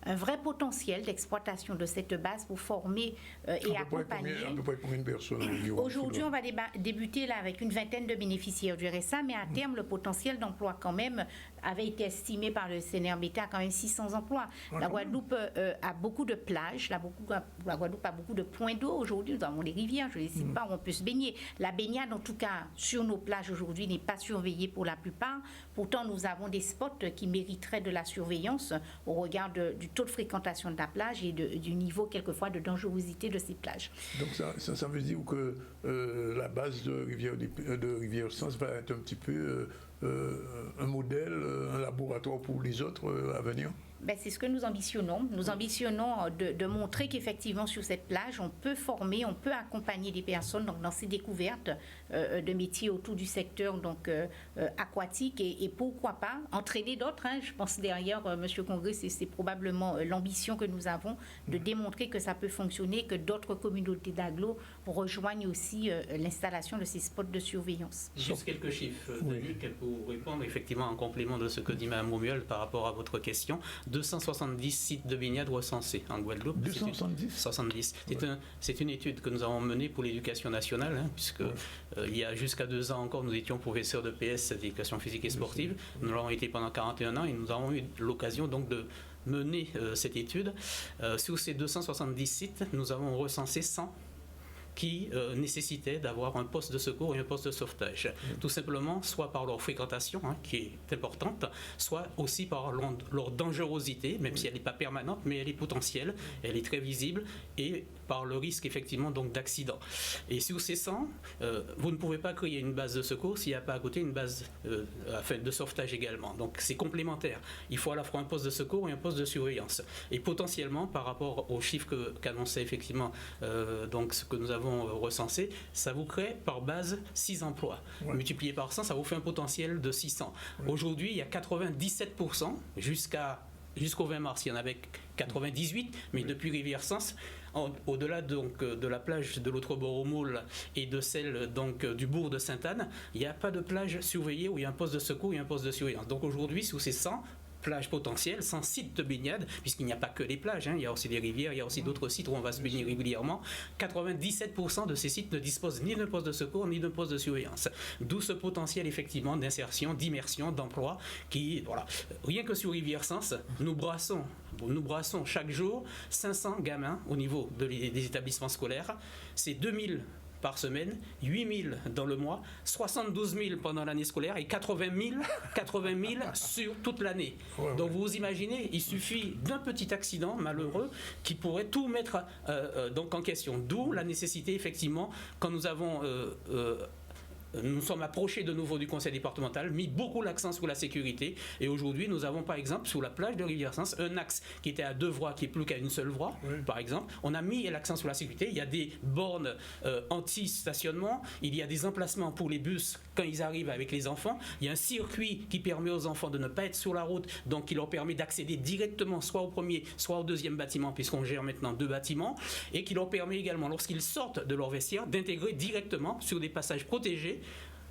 un vrai potentiel d'exploitation de cette base pour former et accompagner. À peu près combien de personnes? Aujourd'hui, on va débuter là avec une vingtaine de bénéficiaires du RSA, mais à terme, le potentiel d'emploi quand même avait été estimé par le CNRBT à quand même 600 emplois. La Guadeloupe a beaucoup de plages, la Guadeloupe a beaucoup de points d'eau aujourd'hui. Nous avons les rivières, je ne sais pas où on peut se baigner. La baignade, en tout cas, sur nos plages aujourd'hui, n'est pas surveillée pour la plupart. Pourtant, nous avons des spots qui mériteraient de la surveillance au regard du taux de fréquentation de la plage et du niveau, quelquefois, de dangerosité de ces plages. Donc, ça veut dire que la base de Rivière-Sens va être un petit peu un modèle, un laboratoire pour les autres à venir? C'est ce que nous ambitionnons. Nous ambitionnons de montrer qu'effectivement sur cette plage, on peut former, on peut accompagner des personnes dans ces découvertes de métiers autour du secteur aquatique et pourquoi pas entraîner d'autres. Je pense derrière, Monsieur Congrès, c'est probablement l'ambition que nous avons de démontrer que ça peut fonctionner, que d'autres communautés d'agglo rejoignent aussi l'installation de ces spots de surveillance. Juste quelques chiffres, pour répondre effectivement en complément de ce que dit Mme Romuald par rapport à votre question. 270 sites de baignade recensés en Guadeloupe. 270 C'est une étude que nous avons menée pour l'éducation nationale, puisque il y a jusqu'à 2 ans encore, nous étions professeurs de PS, d'éducation physique et sportive. Nous l'avons été pendant 41 ans et nous avons eu l'occasion donc de mener cette étude. Sur ces 270 sites, nous avons recensé 100 qui nécessitaient d'avoir un poste de secours et un poste de sauvetage. Tout simplement, soit par leur fréquentation, qui est importante, soit aussi par leur dangerosité, même si elle n'est pas permanente, mais elle est potentielle, elle est très visible, et par le risque effectivement donc d'accident. Et sur ces 100, vous ne pouvez pas créer une base de secours s'il n'y a pas à côté une base de sauvetage également. Donc c'est complémentaire. Il faut à la fois un poste de secours et un poste de surveillance. Et potentiellement, par rapport aux chiffres qu'annonçait effectivement donc ce que nous avons recensé, ça vous crée par base 6 emplois. Multiplié par 100, ça vous fait un potentiel de 600. Aujourd'hui, il y a 97%, jusqu'au 20 mars, il y en avait 98, mais depuis Rivière-Sens, au-delà donc de la plage de l'autre bord au Moule et de celle donc du bourg de Sainte-Anne, il n'y a pas de plage surveillée où il y a un poste de secours et un poste de surveillance. Donc aujourd'hui, sous ces 100 plages potentielles, 100 sites de baignade, puisqu'il n'y a pas que les plages, il y a aussi des rivières, il y a aussi d'autres sites où on va se baigner régulièrement. 97% de ces sites ne disposent ni d'un poste de secours ni d'un poste de surveillance. D'où ce potentiel effectivement d'insertion, d'immersion, d'emploi qui, voilà. Rien que sur Rivière-Sens, nous brassons chaque jour 500 gamins au niveau des établissements scolaires. C'est 2000 par semaine, 8 000 dans le mois, 72 000 pendant l'année scolaire et 80 000 sur toute l'année. Donc vous imaginez, il suffit d'un petit accident malheureux qui pourrait tout mettre donc en question. D'où la nécessité, effectivement, quand nous avons nous sommes approchés de nouveau du conseil départemental, mis beaucoup l'accent sur la sécurité. Et aujourd'hui, nous avons par exemple sur la plage de Rivière-Sens un axe qui était à 2 voies, qui est plus qu'à une seule voie, par exemple. On a mis l'accent sur la sécurité. Il y a des bornes anti-stationnement, il y a des emplacements pour les bus quand ils arrivent avec les enfants. Il y a un circuit qui permet aux enfants de ne pas être sur la route, donc qui leur permet d'accéder directement soit au premier, soit au deuxième bâtiment, puisqu'on gère maintenant 2 bâtiments, et qui leur permet également, lorsqu'ils sortent de leur vestiaire, d'intégrer directement sur des passages protégés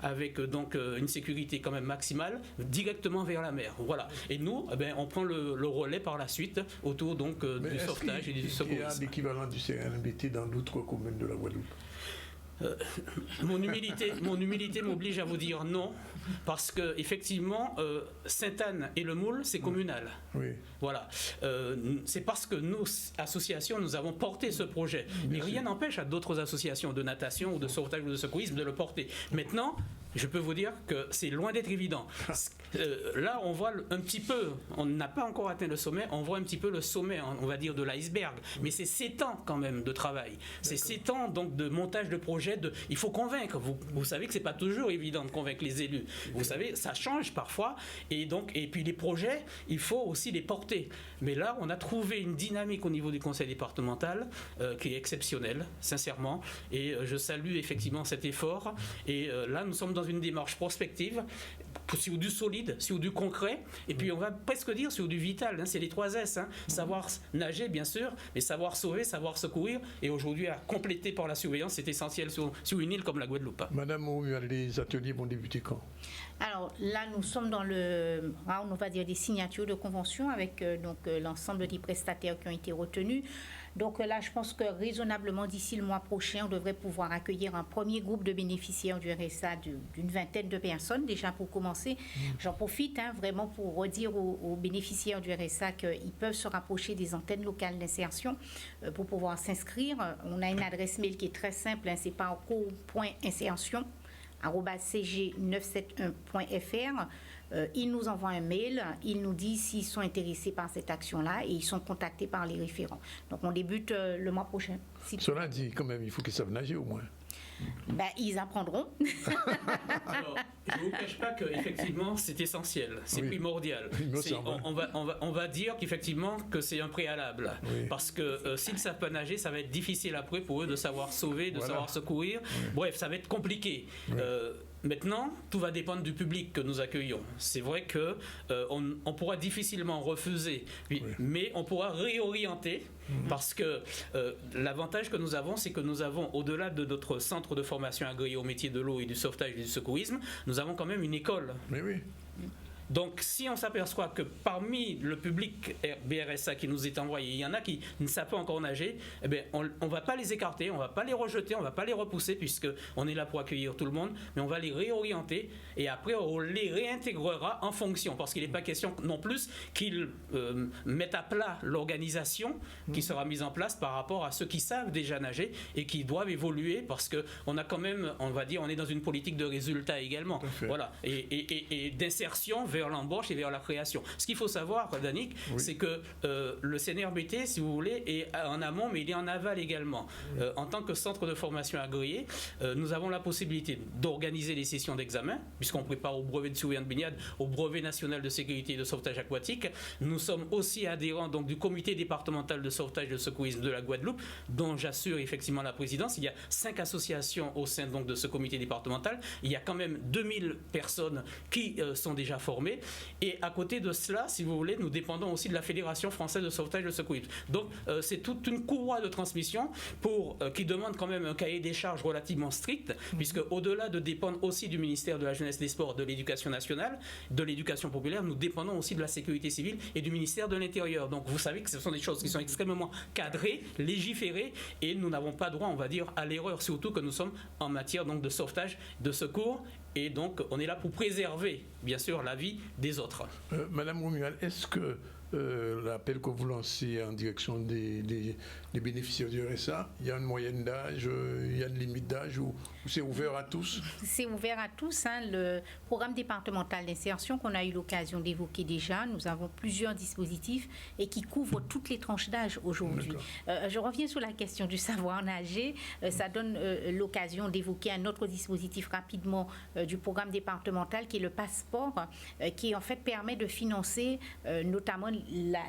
avec donc une sécurité quand même maximale, directement vers la mer. Voilà. Et nous, on prend le relais par la suite autour donc du sauvetage et du secourisme. Il y a l'équivalent du CNBT dans d'autres communes de la Guadeloupe. Mon humilité m'oblige à vous dire non, parce que effectivement, Sainte-Anne et le Moule, c'est communal. Oui. Voilà. C'est parce que nous, associations, nous avons porté ce projet. Mais rien n'empêche à d'autres associations de natation ou de sauvetage ou de secourisme de le porter. Maintenant, je peux vous dire que c'est loin d'être évident. Là, on voit un petit peu, on n'a pas encore atteint le sommet, on voit un petit peu le sommet, on va dire, de l'iceberg. Mais c'est 7 ans quand même de travail. C'est 7 ans donc de montage de projet. Il faut convaincre. Vous savez que c'est pas toujours évident de convaincre les élus. Vous savez, ça change parfois. Et puis les projets, il faut aussi les porter. Mais là, on a trouvé une dynamique au niveau du conseil départemental qui est exceptionnelle, sincèrement. Et je salue effectivement cet effort. Et là, nous sommes dans une démarche prospective sur du solide, sur du concret, et puis on va presque dire sur du vital, c'est les 3 S, savoir nager bien sûr, mais savoir sauver, savoir secourir, et aujourd'hui à compléter par la surveillance, c'est essentiel sur une île comme la Guadeloupe. Madame Mourmual, les ateliers vont débuter quand? Alors là, nous sommes dans le round, on va dire, des signatures de convention avec l'ensemble des prestataires qui ont été retenus. Donc là, je pense que raisonnablement, d'ici le mois prochain, on devrait pouvoir accueillir un premier groupe de bénéficiaires du RSA d'une vingtaine de personnes, déjà pour commencer. J'en profite vraiment pour redire aux bénéficiaires du RSA qu'ils peuvent se rapprocher des antennes locales d'insertion pour pouvoir s'inscrire. On a une adresse mail qui est très simple, c'est parcours.insertion@cg971.fr. Ils nous envoient un mail, ils nous disent s'ils sont intéressés par cette action-là et ils sont contactés par les référents. Donc on débute le mois prochain. Cela dit, quand même, il faut qu'ils savent nager au moins. Ils apprendront. Alors, je ne vous cache pas qu'effectivement, c'est essentiel, c'est primordial. On va dire qu'effectivement, que c'est un préalable. Oui. Parce que s'ils ne savent pas nager, ça va être difficile après pour eux de savoir sauver, de savoir secourir. Oui. Bref, ça va être compliqué. Oui. Maintenant, tout va dépendre du public que nous accueillons. C'est vrai qu'on pourra difficilement refuser, mais on pourra réorienter parce que l'avantage que nous avons, c'est que nous avons, au-delà de notre centre de formation agréé au métier de l'eau et du sauvetage et du secourisme, nous avons quand même une école. Mais oui. Donc, si on s'aperçoit que parmi le public BRSA qui nous est envoyé, il y en a qui ne savent pas encore nager, on ne va pas les écarter, on ne va pas les rejeter, on ne va pas les repousser, puisqu'on est là pour accueillir tout le monde, mais on va les réorienter et après on les réintégrera en fonction, parce qu'il n'est pas question non plus qu'ils mettent à plat l'organisation qui sera mise en place par rapport à ceux qui savent déjà nager et qui doivent évoluer, parce qu'on a quand même, on va dire, on est dans une politique de résultat également, voilà, et d'insertion vers l'embauche et vers la création. Ce qu'il faut savoir, Danick, c'est que le CNRBT, si vous voulez, est en amont, mais il est en aval également. En tant que centre de formation agréé, nous avons la possibilité d'organiser les sessions d'examen, puisqu'on prépare au brevet de surveillant de baignade, au brevet national de sécurité et de sauvetage aquatique. Nous sommes aussi adhérents donc, du comité départemental de sauvetage et de secourisme de la Guadeloupe, dont j'assure effectivement la présidence. Il y a 5 associations au sein donc, de ce comité départemental. Il y a quand même 2000 personnes qui sont déjà formées. Et à côté de cela, si vous voulez, nous dépendons aussi de la Fédération française de sauvetage et de secourisme. Donc, c'est toute une courroie de transmission qui demande quand même un cahier des charges relativement strict, puisque au-delà de dépendre aussi du ministère de la Jeunesse, des Sports, de l'Éducation nationale, de l'Éducation populaire, nous dépendons aussi de la Sécurité civile et du ministère de l'Intérieur. Donc, vous savez que ce sont des choses qui sont extrêmement cadrées, légiférées, et nous n'avons pas droit, on va dire, à l'erreur, surtout que nous sommes en matière donc, de sauvetage, de secours. Et donc, on est là pour préserver, bien sûr, la vie des autres. Madame Romuald, est-ce que l'appel que vous lancez en direction des les bénéficiaires du RSA? Il y a une moyenne d'âge, il y a une limite d'âge ou c'est ouvert à tous? C'est ouvert à tous. Le programme départemental d'insertion qu'on a eu l'occasion d'évoquer déjà, nous avons plusieurs dispositifs et qui couvrent toutes les tranches d'âge aujourd'hui. Je reviens sur la question du savoir nager. Ça donne l'occasion d'évoquer un autre dispositif rapidement du programme départemental qui est le passeport, qui en fait permet de financer notamment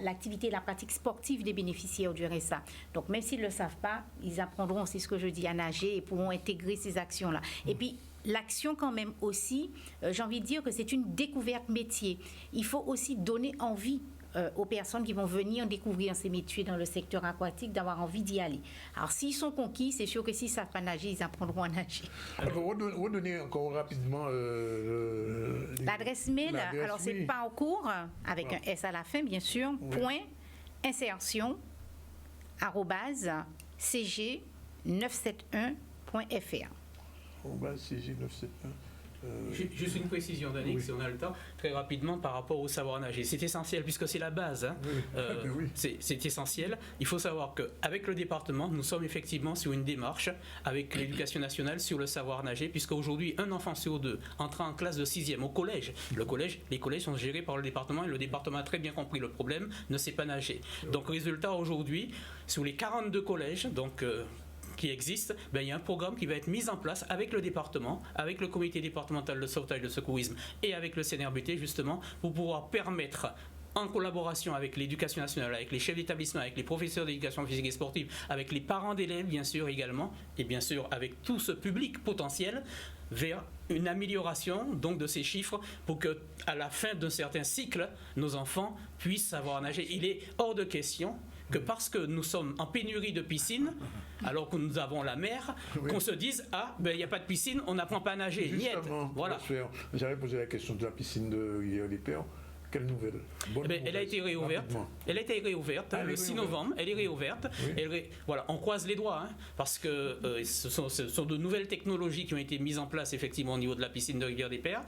l'activité et la pratique sportive des bénéficiaires du RSA. Donc même s'ils ne le savent pas, ils apprendront, c'est ce que je dis, à nager et pourront intégrer ces actions-là. Et puis l'action quand même aussi, j'ai envie de dire que c'est une découverte métier. Il faut aussi donner envie aux personnes qui vont venir découvrir ces métiers dans le secteur aquatique, d'avoir envie d'y aller. Alors, s'ils sont conquis, c'est sûr que s'ils ne savent pas nager, ils apprendront à nager. Alors, redonnez encore rapidement l'adresse mail. Alors, c'est parcours, avec un S à la fin, bien sûr, point insertion @cg971.fr. cg971. Juste une précision, Danick, si on a le temps, très rapidement par rapport au savoir nager. C'est essentiel puisque c'est la base. Hein. C'est essentiel. Il faut savoir qu'avec le département, nous sommes effectivement sur une démarche avec l'éducation nationale sur le savoir nager, puisque aujourd'hui, un enfant sur deux entrant en classe de 6e au collège. Les collèges sont gérés par le département et le département a très bien compris le problème, ne sait pas nager. Donc, résultat, aujourd'hui, sur les 42 collèges, qui existe, il y a un programme qui va être mis en place avec le département, avec le comité départemental de sauvetage et de secourisme et avec le CNRBT justement pour pouvoir permettre, en collaboration avec l'éducation nationale, avec les chefs d'établissement, avec les professeurs d'éducation physique et sportive, avec les parents d'élèves bien sûr également, et bien sûr avec tout ce public potentiel, vers une amélioration donc de ces chiffres pour que à la fin d'un certain cycle, nos enfants puissent savoir nager. Il est hors de question que parce que nous sommes en pénurie de piscines, alors que nous avons la mer, qu'on se dise il n'y a pas de piscine, on n'apprend pas à nager. Voilà. J'avais posé la question de la piscine de Rivière-des-Pères. Quelle nouvelle? Elle a été réouverte. Elle a été réouverte le 6 novembre. Elle est réouverte. Voilà, on croise les doigts parce que ce sont de nouvelles technologies qui ont été mises en place effectivement au niveau de la piscine de Rivière-des-Pères.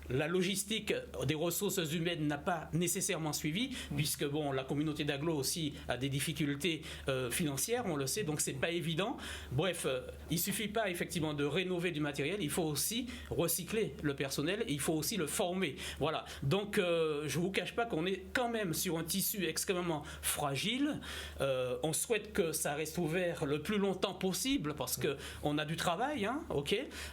La logistique des ressources humaines n'a pas nécessairement suivi, puisque la communauté d'agglo aussi a des difficultés financières, on le sait, donc c'est pas évident. Bref, il suffit pas effectivement de rénover du matériel, il faut aussi recycler le personnel et il faut aussi le former. Voilà. Donc je vous cache pas qu'on est quand même sur un tissu extrêmement fragile. On souhaite que ça reste ouvert le plus longtemps possible parce que on a du travail,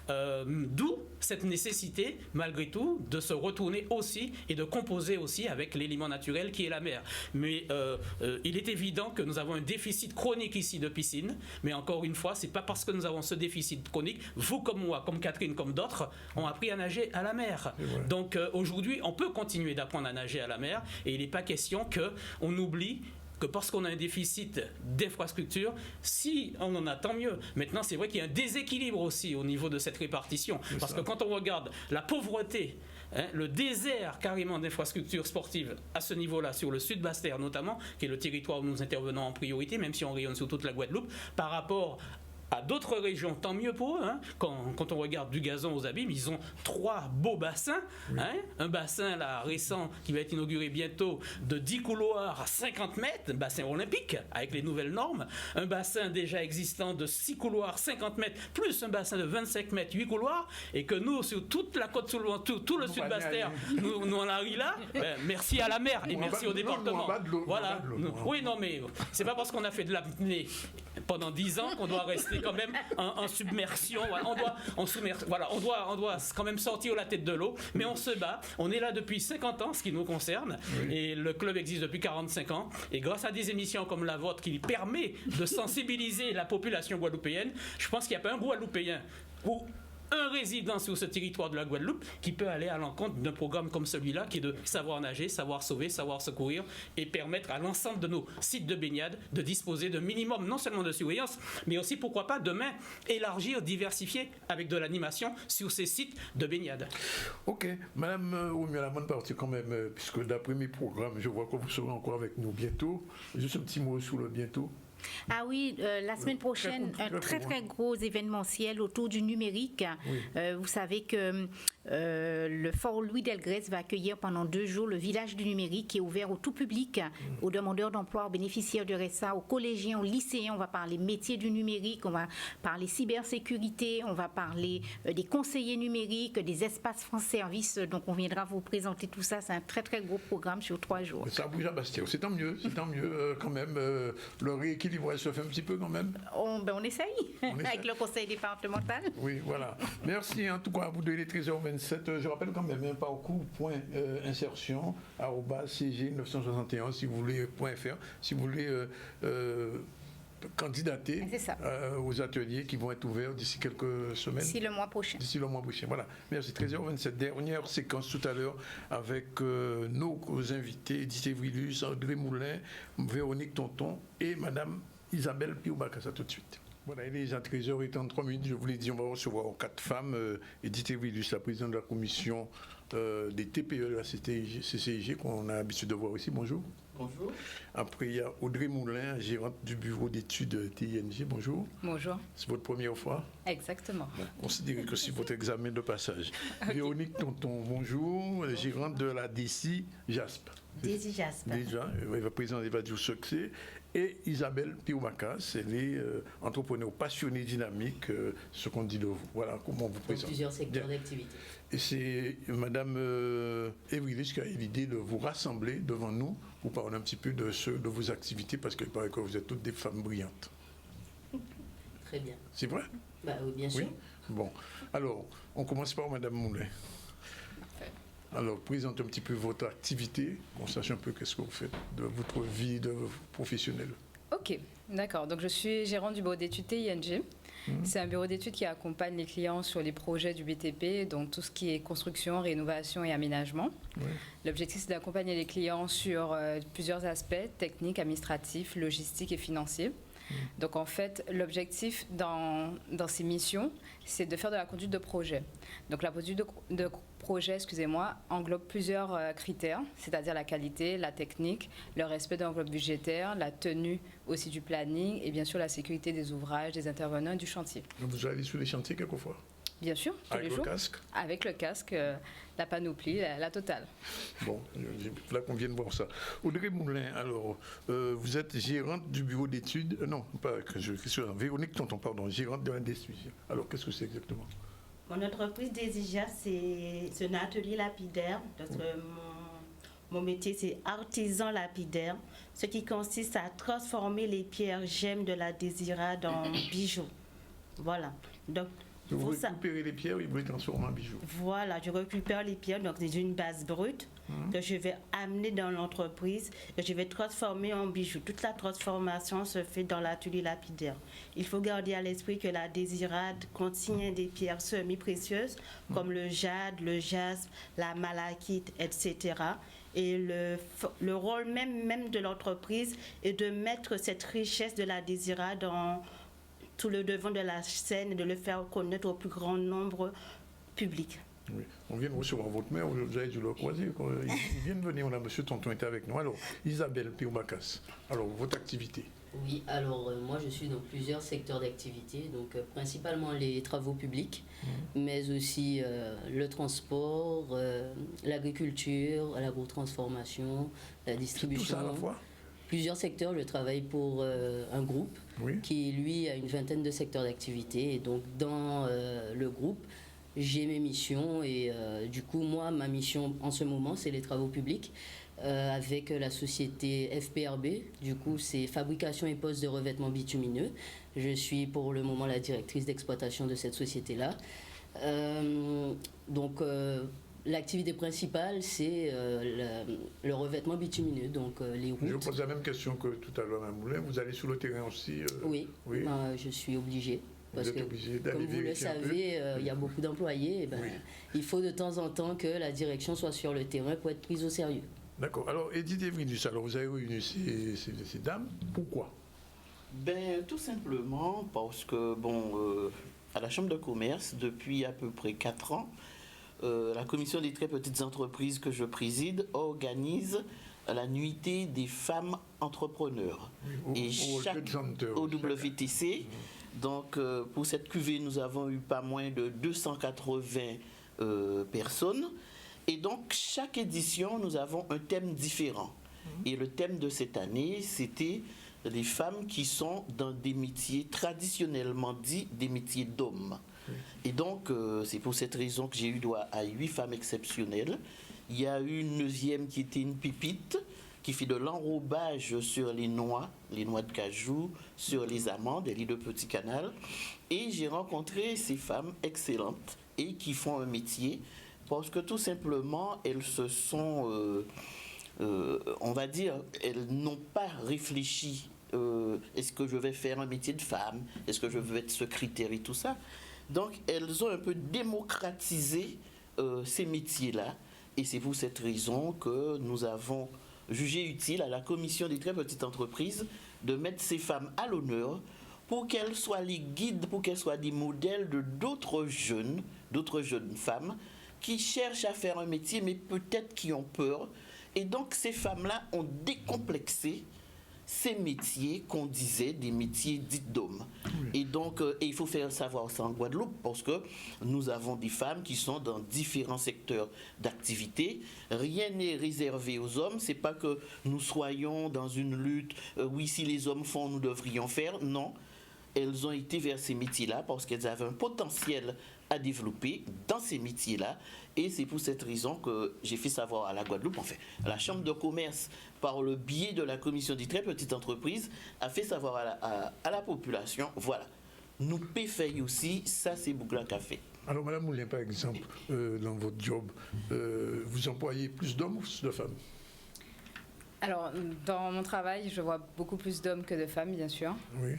d'où cette nécessité malgré tout de se retourner aussi et de composer aussi avec l'élément naturel qui est la mer. Mais il est évident que nous avons un déficit chronique ici de piscine, mais encore une fois, c'est pas parce que nous avons ce déficit chronique, vous comme moi, comme Catherine, comme d'autres, ont appris à nager à la mer. Donc aujourd'hui, on peut continuer d'apprendre à nager à la mer et il n'est pas question qu'on oublie que parce qu'on a un déficit d'infrastructures, si on en a, tant mieux. Maintenant, c'est vrai qu'il y a un déséquilibre aussi au niveau de cette répartition. Parce que quand on regarde la pauvreté, le désert carrément d'infrastructures sportives à ce niveau-là, sur le sud Basse-Terre notamment, qui est le territoire où nous intervenons en priorité, même si on rayonne sur toute la Guadeloupe, par rapport à d'autres régions, tant mieux pour eux. Quand on regarde du Gazon aux Abîmes, ils ont 3 beaux bassins. Un bassin là, récent qui va être inauguré bientôt de 10 couloirs à 50 mètres, un bassin olympique avec les nouvelles normes. Un bassin déjà existant de 6 couloirs, 50 mètres, plus un bassin de 25 mètres, 8 couloirs. Et que nous, sur toute la côte, tout le sud Basse-Terre, nous en arrivons là. Merci à la mer et merci au département. Voilà. Oui, non, mais c'est pas parce qu'on a fait de l'apnée pendant 10 ans qu'on doit rester quand même en submersion. Voilà, on doit quand même sortir la tête de l'eau, mais on se bat. On est là depuis 50 ans, ce qui nous concerne, et le club existe depuis 45 ans. Et grâce à des émissions comme la vôtre qui permet de sensibiliser la population guadeloupéenne, je pense qu'il n'y a pas un Guadeloupéen ou un résident sur ce territoire de la Guadeloupe qui peut aller à l'encontre d'un programme comme celui-là qui est de savoir nager, savoir sauver, savoir secourir et permettre à l'ensemble de nos sites de baignade de disposer d'un minimum non seulement de surveillance mais aussi pourquoi pas demain élargir, diversifier avec de l'animation sur ces sites de baignade. Ok, Madame Oumia, la bonne partie quand même, puisque d'après mes programmes, je vois que vous serez encore avec nous bientôt. Juste un petit mot sur le bientôt. Ah oui, la semaine prochaine, un très gros événementiel autour du numérique. Vous savez que le Fort Louis Delgrès va accueillir pendant 2 jours le village du numérique qui est ouvert au tout public, aux demandeurs d'emploi, aux bénéficiaires de RSA, aux collégiens, aux lycéens. On va parler métiers du numérique, on va parler cybersécurité, on va parler des conseillers numériques, des espaces France Service. Donc on viendra vous présenter tout ça. C'est un très très gros programme sur 3 jours. Ça bouge à Bastia, c'est tant mieux quand même. Le rééquilibrage se fait un petit peu quand même. On essaye avec le conseil départemental. Oui, voilà. Merci en tout cas à vous deux, il est 13h27. Je rappelle quand même un parcours.insertion@cg961 si vous voulez .fr si vous voulez candidater aux ateliers qui vont être ouverts d'ici quelques semaines. D'ici le mois prochain. Voilà. Merci. 13h27. Dernière séquence tout à l'heure avec nos invités, Edith Evrilus, André Moulin, Véronique Tonton et Madame Isabelle Pioubaka. Ça tout de suite. Voilà, il est déjà 13h33. Je vous l'ai dit, on va recevoir 4 femmes. Edith Evrilus, la présidente de la commission des TPE de la CCIG, qu'on a l'habitude de voir ici. Bonjour. Bonjour. Après, il y a Audrey Moulin, gérante du bureau d'études TING. Bonjour. Bonjour. C'est votre première fois? Exactement. Bon, considérez que c'est votre examen de passage. Okay. Véronique Tonton, bonjour, gérante de la DC JASP. DC JASP. Déjà, elle va présenter du succès. Et Isabelle Pioubacas, elle est entrepreneur passionné, dynamique, ce qu'on dit de vous. Voilà comment vous présentez. Plusieurs secteurs d'activité. Et c'est Madame Evrilus qui a eu l'idée de vous rassembler devant nous pour parler un petit peu de vos activités, parce qu'il paraît que vous êtes toutes des femmes brillantes. Très bien. C'est vrai? Bah, oui, bien sûr. Oui. Bon, alors, on commence par Madame Moulin. Alors, présentez un petit peu votre activité, qu'on sache un peu qu'est-ce que vous faites de votre vie professionnelle. Ok, d'accord. Donc, je suis gérante du bureau d'études TING. C'est un bureau d'études qui accompagne les clients sur les projets du BTP, donc tout ce qui est construction, rénovation et aménagement. Oui. L'objectif, c'est d'accompagner les clients sur plusieurs aspects, techniques, administratifs, logistiques et financiers. Donc, en fait, l'objectif dans ces missions, c'est de faire de la conduite de projet. Donc, la conduite de projet, englobe plusieurs critères, c'est-à-dire la qualité, la technique, le respect de l'enveloppe budgétaire, la tenue aussi du planning et bien sûr la sécurité des ouvrages, des intervenants et du chantier. Donc, vous allez sur les chantiers quelquefois? Bien sûr, tous les jours. Avec le casque, la panoplie, la totale. Bon, là qu'on vient de voir ça. Audrey Moulin, alors, vous êtes gérante du bureau d'études, Véronique Tonton, pardon, gérante de l'industrie. Alors, qu'est-ce que c'est exactement? Mon entreprise Desija, c'est un atelier lapidaire. Parce que mon métier, c'est artisan lapidaire, ce qui consiste à transformer les pierres gemmes de la désirade en bijoux. Voilà. Donc, vous récupérez les pierres et vous les transformez en bijoux. Voilà, je récupère les pierres, donc c'est une base brute que je vais amener dans l'entreprise et je vais transformer en bijoux. Toute la transformation se fait dans l'atelier lapidaire. Il faut garder à l'esprit que la désirade contient des pierres semi-précieuses comme le jade, le jaspe, la malachite, etc. Et le rôle même de l'entreprise est de mettre cette richesse de la désirade en tout le devant de la scène et de le faire connaître au plus grand nombre public. Oui. On vient de recevoir votre mère, vous avez dû le croiser. Il vient de venir, on a M. Tonton était avec nous. Alors, Isabelle Pioubacas, alors votre activité? Oui, alors moi je suis dans plusieurs secteurs d'activité, donc principalement les travaux publics, mais aussi le transport, l'agriculture, l'agrotransformation, la distribution. Tout ça à la fois? Plusieurs secteurs. Je travaille pour un groupe qui, lui, a une vingtaine de secteurs d'activité. Et donc, dans le groupe, j'ai mes missions. Et du coup, moi, ma mission en ce moment, c'est les travaux publics avec la société FPRB. Du coup, c'est fabrication et pose de revêtements bitumineux. Je suis pour le moment la directrice d'exploitation de cette société-là. L'activité principale, c'est le revêtement bitumineux, donc les routes. Je vous pose la même question que tout à l'heure, Mme Moulin. Vous allez sur le terrain aussi? Oui. Je suis obligée. Parce que, comme vous le savez, il y a beaucoup d'employés. Il faut de temps en temps que la direction soit sur le terrain pour être prise au sérieux. D'accord. Alors, Edith Evrilus, alors vous avez réuni ces dames. Pourquoi? Tout simplement parce que, à la Chambre de commerce, depuis à peu près 4 ans, la commission des très petites entreprises que je préside organise la nuitée des femmes entrepreneurs. Au WTC. Donc, pour cette cuvée, nous avons eu pas moins de 280 personnes. Et donc, chaque édition, nous avons un thème différent. Et le thème de cette année, c'était les femmes qui sont dans des métiers traditionnellement dits des métiers d'hommes. Et donc, c'est pour cette raison que j'ai eu droit à 8 femmes exceptionnelles. Il y a eu une 9e qui était une pipite, qui fait de l'enrobage sur les noix de cajou, sur les amandes, elle est de Petit Canal. Et j'ai rencontré ces femmes excellentes et qui font un métier parce que tout simplement, elles se sont, on va dire, elles n'ont pas réfléchi. Est-ce que je vais faire un métier de femme? Est-ce que je veux être secrétaire et tout ça? Donc, elles ont un peu démocratisé ces métiers-là. Et c'est pour cette raison que nous avons jugé utile à la Commission des très petites entreprises de mettre ces femmes à l'honneur pour qu'elles soient les guides, pour qu'elles soient des modèles de d'autres jeunes femmes qui cherchent à faire un métier, mais peut-être qui ont peur. Et donc, ces femmes-là ont décomplexé ces métiers qu'on disait des métiers dits d'hommes. Et donc, il faut faire savoir ça en Guadeloupe, parce que nous avons des femmes qui sont dans différents secteurs d'activité. Rien n'est réservé aux hommes. C'est pas que nous soyons dans une lutte, oui, si les hommes font, nous devrions faire. Non. Elles ont été vers ces métiers-là parce qu'elles avaient un potentiel à développer dans ces métiers-là. Et c'est pour cette raison que j'ai fait savoir à la Guadeloupe, enfin, à la Chambre de commerce, par le biais de la Commission des très petites entreprises, a fait savoir à la population, voilà, nous payons aussi, ça c'est Bougla qu'a fait. Alors, Madame Moulin, par exemple, dans votre job, vous employez plus d'hommes ou plus de femmes? Alors, dans mon travail, je vois beaucoup plus d'hommes que de femmes, bien sûr. Oui.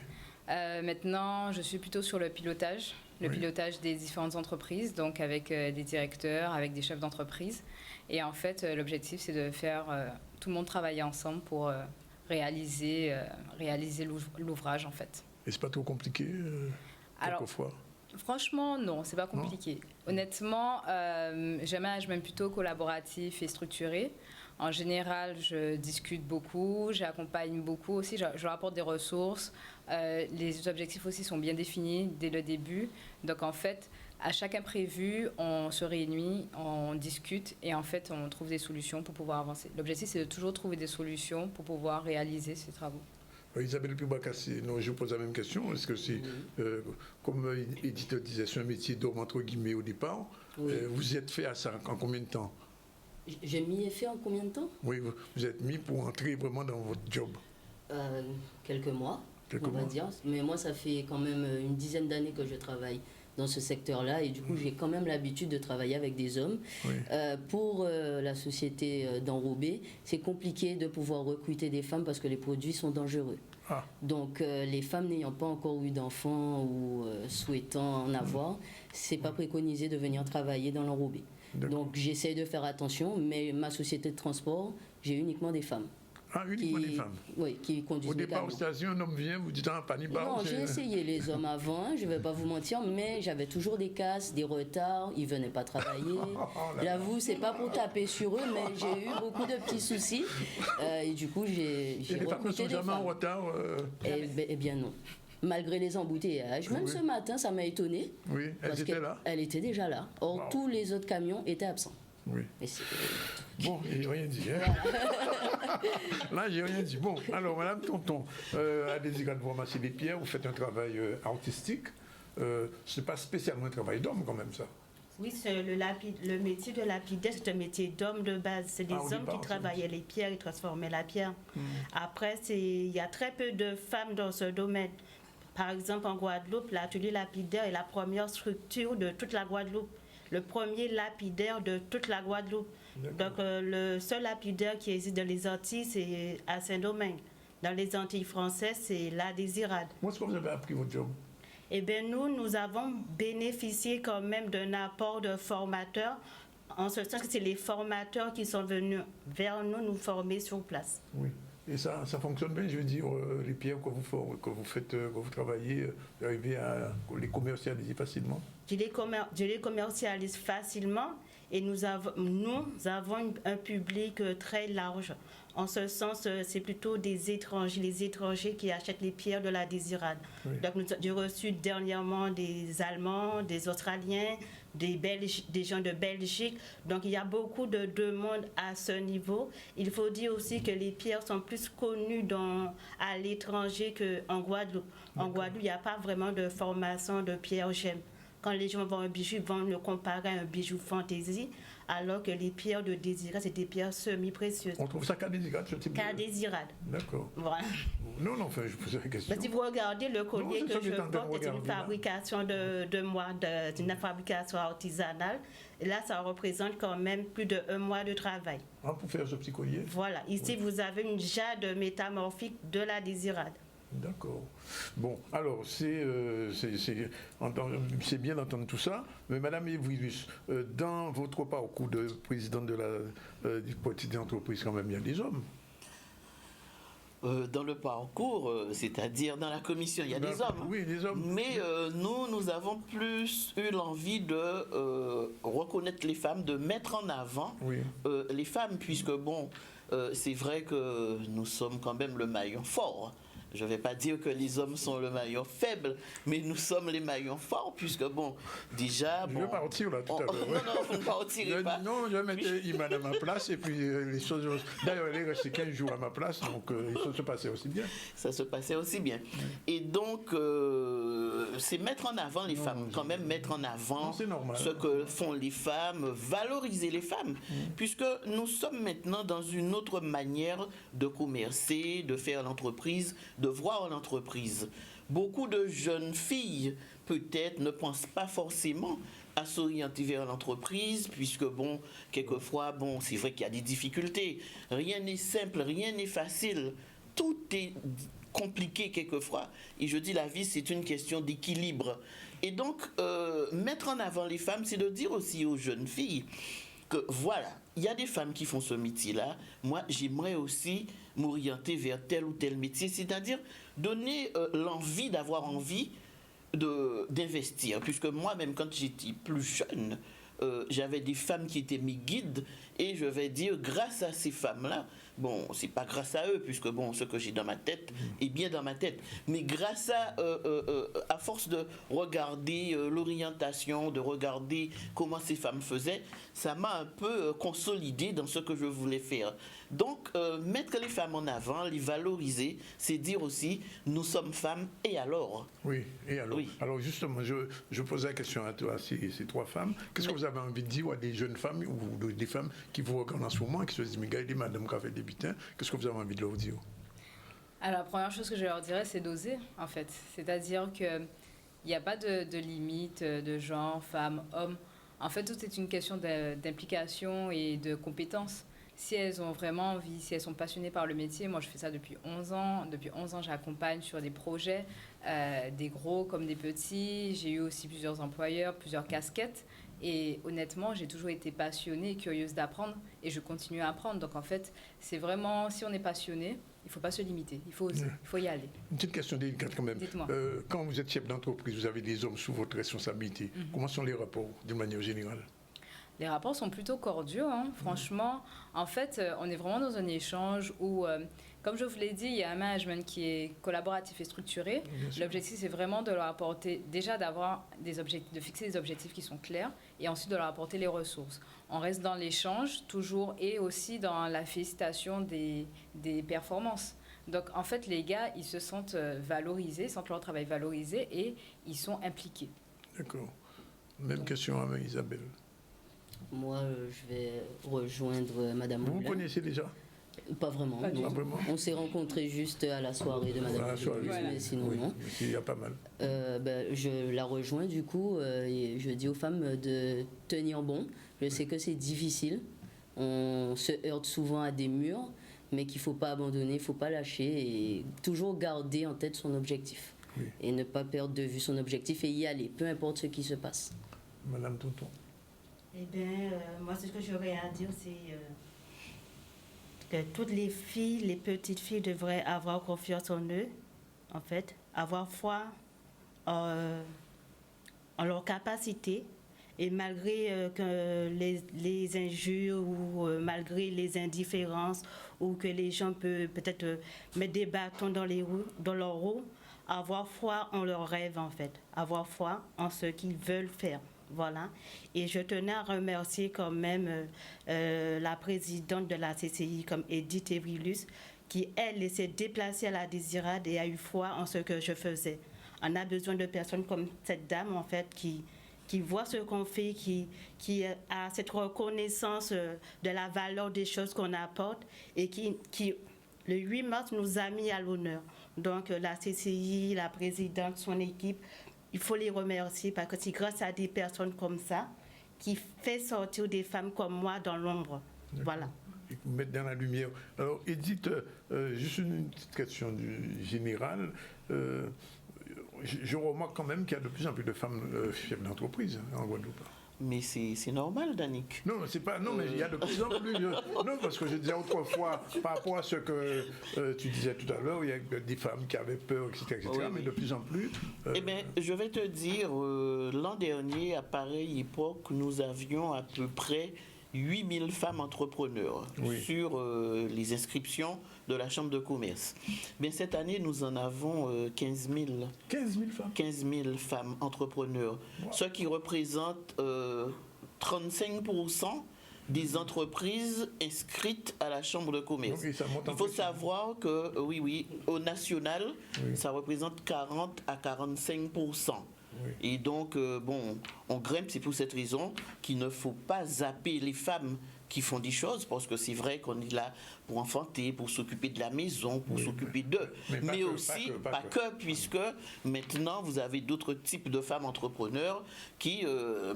Maintenant, je suis plutôt sur le pilotage des différentes entreprises, donc avec des directeurs, avec des chefs d'entreprise. Et en fait, l'objectif, c'est de faire tout le monde travailler ensemble pour réaliser l'ouvrage, en fait. Et c'est pas trop compliqué, quelquefois? Franchement, non, c'est pas compliqué. Non. Honnêtement, j'ai un management plutôt collaboratif et structuré. En général, je discute beaucoup, j'accompagne beaucoup aussi, je rapporte des ressources. Les objectifs aussi sont bien définis dès le début. Donc en fait, à chaque imprévu, on se réunit, on discute et en fait, on trouve des solutions pour pouvoir avancer. L'objectif, c'est de toujours trouver des solutions pour pouvoir réaliser ces travaux. Isabelle Pubakassi, je vous pose la même question. Est-ce que c'est, comme Edith disait, c'est un métier d'homme entre guillemets au départ? Oui. Vous êtes fait à ça en combien de temps? J'ai mis effet en combien de temps? Oui, vous êtes mis pour entrer vraiment dans votre job. Quelques mois, on va dire. Mais moi, ça fait quand même une dizaine d'années que je travaille dans ce secteur-là et du coup, j'ai quand même l'habitude de travailler avec des hommes. Oui. Pour la société d'enrobé, c'est compliqué de pouvoir recruter des femmes parce que les produits sont dangereux. Ah. Donc, les femmes n'ayant pas encore eu d'enfants ou souhaitant en avoir, c'est pas préconisé de venir travailler dans l'enrobé. Donc j'essaie de faire attention, mais ma société de transport, j'ai uniquement des femmes. Ah, uniquement des femmes? Oui, qui conduisent les camions. Au départ, aux stations, un homme vient, vous dites, pas ni pas. Non, j'ai essayé les hommes avant, je ne vais pas vous mentir, mais j'avais toujours des casses, des retards, ils ne venaient pas travailler. J'avoue, ce n'est pas pour taper sur eux, mais j'ai eu beaucoup de petits soucis. Et du coup, j'ai recruté des femmes. Les femmes ne sont jamais en retard Eh bien non. Malgré les embouteillages. Même ce matin, ça m'a étonné. Oui, elles étaient là. Elle était déjà là. Or, tous les autres camions étaient absents. Oui. Bon, j'ai rien dit. Hein? Là, j'ai rien dit. Bon, alors, Madame Tonton, à Désir de ramasser des pierres, vous faites un travail artistique. Ce n'est pas spécialement un travail d'homme, quand même, ça. Oui, le métier de lapidaire, c'est un métier d'homme de base. C'est des hommes qui travaillaient les pierres, ils transformaient la pierre. Après, il y a très peu de femmes dans ce domaine. Par exemple, en Guadeloupe, l'atelier lapidaire est la première structure de toute la Guadeloupe. Le premier lapidaire de toute la Guadeloupe. Donc, le seul lapidaire qui existe dans les Antilles, c'est à Saint-Domingue. Dans les Antilles françaises, c'est la Désirade. Moi, est-ce que vous avez appris votre job? Eh bien, nous avons bénéficié quand même d'un apport de formateurs, en ce sens que c'est les formateurs qui sont venus vers nous former sur place. Oui. Et ça fonctionne bien, je veux dire, les pierres que vous faites, que vous travaillez, vous arrivez à les commercialiser facilement? Je les commercialise facilement Et nous avons un public très large. En ce sens, c'est plutôt des étrangers, les étrangers qui achètent les pierres de la Désirade. Oui. Donc, j'ai reçu dernièrement des Allemands, des Australiens, des gens de Belgique. Donc, il y a beaucoup de demandes à ce niveau. Il faut dire aussi que les pierres sont plus connues à l'étranger qu'en Guadeloupe. En Guadeloupe, il n'y a pas vraiment de formation de pierres gemmes. Quand les gens voient un bijou, ils vont le comparer à un bijou fantaisie, alors que les pierres de Désirade, c'est des pierres semi-précieuses. On trouve ça qu'à Désirade, ce type Qu'à Désirade. D'accord. Voilà. Non, enfin, je posais la question. Si vous regardez le collier que je porte, c'est une regarder, fabrication de mois, d'une fabrication artisanale. Et là, ça représente quand même plus d'1 mois de travail. Ah, pour faire ce petit collier? Voilà. Ici, vous avez une jade métamorphique de la Désirade. D'accord. Bon, alors, c'est bien d'entendre tout ça, mais Madame Evrilus, dans votre parcours de présidente du petit entreprise, quand même, il y a des hommes. Dans le parcours, c'est-à-dire dans la commission, il y a des hommes. Oui, des hommes. Mais nous avons plus eu l'envie de reconnaître les femmes, de mettre en avant les femmes, puisque, bon, c'est vrai que nous sommes quand même le maillon fort. Je ne vais pas dire que les hommes sont le maillon faible, mais nous sommes les maillons forts, puisque, bon, déjà... Je vais partir, là, tout à l'heure. Non, vous ne partirez pas. Non, je vais mettre Iman à ma place, et puis les choses... D'ailleurs, elle est restée 15 jours à ma place, donc ça se passait aussi bien. Ça se passait aussi bien. Et donc, c'est mettre en avant les femmes, quand même mettre en avant ce que font les femmes, valoriser les femmes, puisque nous sommes maintenant dans une autre manière de commercer, de faire l'entreprise, de voir l'entreprise. Beaucoup de jeunes filles, peut-être, ne pensent pas forcément à s'orienter vers l'entreprise, puisque, bon, quelquefois, bon, c'est vrai qu'il y a des difficultés. Rien n'est simple, rien n'est facile. Tout est compliqué quelquefois. Et je dis, la vie, c'est une question d'équilibre. Et donc, mettre en avant les femmes, c'est de dire aussi aux jeunes filles que, voilà, il y a des femmes qui font ce métier-là. Moi, j'aimerais aussi m'orienter vers tel ou tel métier, c'est-à-dire donner l'envie, d'avoir envie d'investir. Puisque moi-même, quand j'étais plus jeune, j'avais des femmes qui étaient mes guides, et je vais dire, grâce à ces femmes-là, bon, c'est pas grâce à eux, puisque bon, ce que j'ai dans ma tête est bien dans ma tête, mais grâce à force de regarder l'orientation, de regarder comment ces femmes faisaient, ça m'a un peu consolidé dans ce que je voulais faire. Donc, mettre les femmes en avant, les valoriser, c'est dire aussi, nous sommes femmes, et alors? Oui, et alors? Oui. Alors justement, je pose la question à toi, ces trois femmes. Qu'est-ce que vous avez envie de dire à des jeunes femmes ou des femmes qui vous regardent en ce moment, qui se disent, mais regardez, madame qui a fait des butins, qu'est-ce que vous avez envie de leur dire? Alors, la première chose que je leur dirais, c'est d'oser, en fait. C'est-à-dire qu'il n'y a pas de limite de genre, femme, homme. En fait, tout est une question d'implication et de compétences. Si elles ont vraiment envie, si elles sont passionnées par le métier, moi je fais ça depuis 11 ans. Depuis 11 ans, j'accompagne sur des projets, des gros comme des petits. J'ai eu aussi plusieurs employeurs, plusieurs casquettes. Et honnêtement, j'ai toujours été passionnée, curieuse d'apprendre, et je continue à apprendre. Donc en fait, c'est vraiment, si on est passionné, il ne faut pas se limiter, il faut oser, il faut y aller. Une petite question délicate quand même. Dites-moi. Quand vous êtes chef d'entreprise, vous avez des hommes sous votre responsabilité. Comment sont les rapports d'une manière générale? Les rapports sont plutôt cordiaux, hein. Franchement. En fait, on est vraiment dans un échange où, comme je vous l'ai dit, il y a un management qui est collaboratif et structuré. L'objectif, c'est vraiment de leur apporter, déjà d'avoir des objectifs, de fixer des objectifs qui sont clairs, et ensuite de leur apporter les ressources. On reste dans l'échange toujours, et aussi dans la félicitation des performances. Donc, en fait, les gars, ils se sentent valorisés, ils sentent leur travail valorisé, et ils sont impliqués. D'accord. Même question à Isabelle. Moi, je vais rejoindre Madame Moulin. Vous connaissez déjà? Pas vraiment. Pas vraiment. On s'est rencontrés juste à la soirée de Madame Moulin, mais sinon non. Il y a pas mal. Je la rejoins du coup, et je dis aux femmes de tenir bon. Je sais que c'est difficile. On se heurte souvent à des murs, mais qu'il ne faut pas abandonner, il ne faut pas lâcher, et toujours garder en tête son objectif. Oui. Et ne pas perdre de vue son objectif et y aller, peu importe ce qui se passe. Madame Tonton. Eh bien, moi, ce que j'aurais à dire, c'est que toutes les filles, les petites filles devraient avoir confiance en eux, en fait, avoir foi en leur capacité Et malgré que les injures ou malgré les indifférences ou que les gens peuvent peut-être mettre des bâtons dans leurs roues, avoir foi en leurs rêves en fait, avoir foi en ce qu'ils veulent faire. Voilà. Et je tenais à remercier quand même la présidente de la CCI, comme Edith Evrilus, qui, elle, s'est déplacée à la Désirade et a eu foi en ce que je faisais. On a besoin de personnes comme cette dame, en fait, qui voit ce qu'on fait, qui a cette reconnaissance de la valeur des choses qu'on apporte et qui, le 8 mars, nous a mis à l'honneur. Donc, la CCI, la présidente, son équipe, il faut les remercier parce que c'est grâce à des personnes comme ça qui fait sortir des femmes comme moi dans l'ombre. Voilà. Et mettre dans la lumière. Alors, Edith, juste une petite question générale. Je remarque quand même qu'il y a de plus en plus de femmes chefs d'entreprise en Guadeloupe. Mais c'est normal, Danick. Non, c'est pas. Non, mais il y a de plus en plus. Non, parce que je disais autrefois, par rapport à ce que tu disais tout à l'heure, il y a des femmes qui avaient peur, etc. Oui, mais de plus en plus. Eh bien, je vais te dire, l'an dernier, à pareille époque, nous avions à peu près 8000 femmes entrepreneurs sur les inscriptions de la Chambre de commerce. Bien, cette année, nous en avons 15 000. 15 000 femmes 15 000 femmes entrepreneurs, ce qui représente 35% des entreprises inscrites à la Chambre de commerce. Il faut savoir que, au national, ça représente 40 à 45%. Et donc, on grimpe, c'est pour cette raison qu'il ne faut pas zapper les femmes qui font des choses, parce que c'est vrai qu'on est là pour enfanter, pour s'occuper de la maison, pour s'occuper d'eux. Mais aussi, pas que, puisque maintenant, vous avez d'autres types de femmes entrepreneurs qui,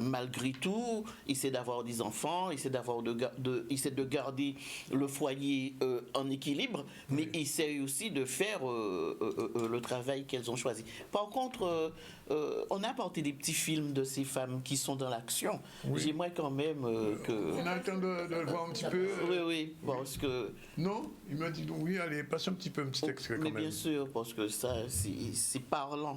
malgré tout, essaient d'avoir des enfants, essaient de garder le foyer en équilibre, mais essayent aussi de faire le travail qu'elles ont choisi. Par contre, on a apporté des petits films de ces femmes qui sont dans l'action. J'aimerais quand même que... On a le temps de le voir un petit peu. Oui, parce que... Non, il m'a dit donc oui, allez, passe un petit extrait quand même. Mais bien sûr, parce que ça, c'est parlant.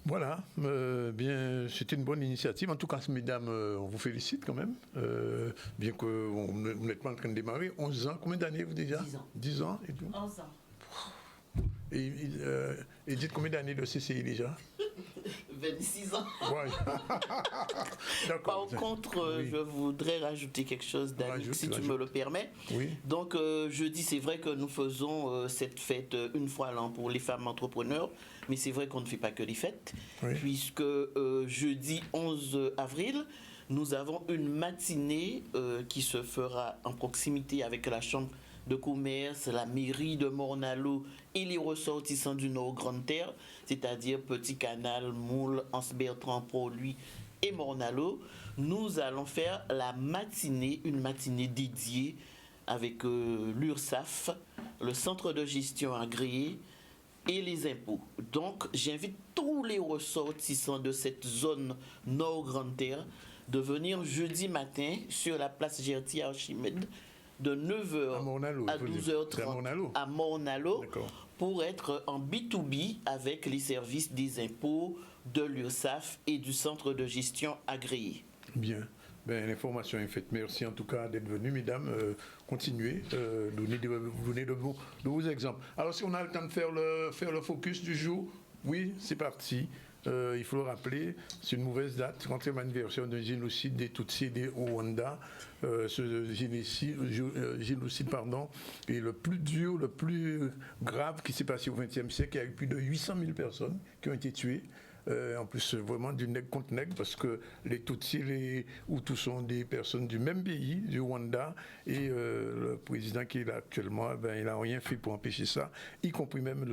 Voilà, bien, c'était une bonne initiative. En tout cas, mesdames, on vous félicite quand même. Bien que vous n'êtes pas en train de démarrer. 11 ans, combien d'années vous déjà 10 ans. 10 ans et tout 11 ans. Et dites combien d'années de CCI déjà 26 ans. Ouais. Par contre, je voudrais rajouter quelque chose, Danick, si tu me le permets. Oui. Donc, jeudi, c'est vrai que nous faisons cette fête une fois l'an pour les femmes entrepreneurs, mais c'est vrai qu'on ne fait pas que les fêtes, puisque jeudi 11 avril, nous avons une matinée qui se fera en proximité avec la Chambre de commerce, la mairie de Morne-à-l'Eau et les ressortissants du Nord Grande Terre, c'est-à-dire Petit Canal, Moule, Anse-Bertrand, Port-Louis et Morne-à-l'Eau. Nous allons faire la matinée, une matinée dédiée avec l'URSSAF, le centre de gestion agréé et les impôts. Donc, j'invite tous les ressortissants de cette zone Nord Grande Terre de venir jeudi matin sur la place Gerty Archimède de 9h à 12h30 à Morne-à-l'Eau pour être en B2B avec les services des impôts, de l'URSSAF et du centre de gestion agréé. Bien. Ben, l'information est faite. Merci en tout cas d'être venus, mesdames. Continuez, donnez de vos exemples. Alors, si on a le temps de faire le focus du jour, Oui, c'est parti. Il faut le rappeler, c'est une mauvaise date, 30e anniversaire d'un génocide des Tutsis au Rwanda. Ce génocide, est le plus dur, le plus grave qui s'est passé au XXe siècle. Il y a eu plus de 800 000 personnes qui ont été tuées. En plus, vraiment du nègre contre nègre, parce que les Tutsis, les Hutus sont des personnes du même pays, du Rwanda, et le président qui est là actuellement, il n'a rien fait pour empêcher ça, y compris même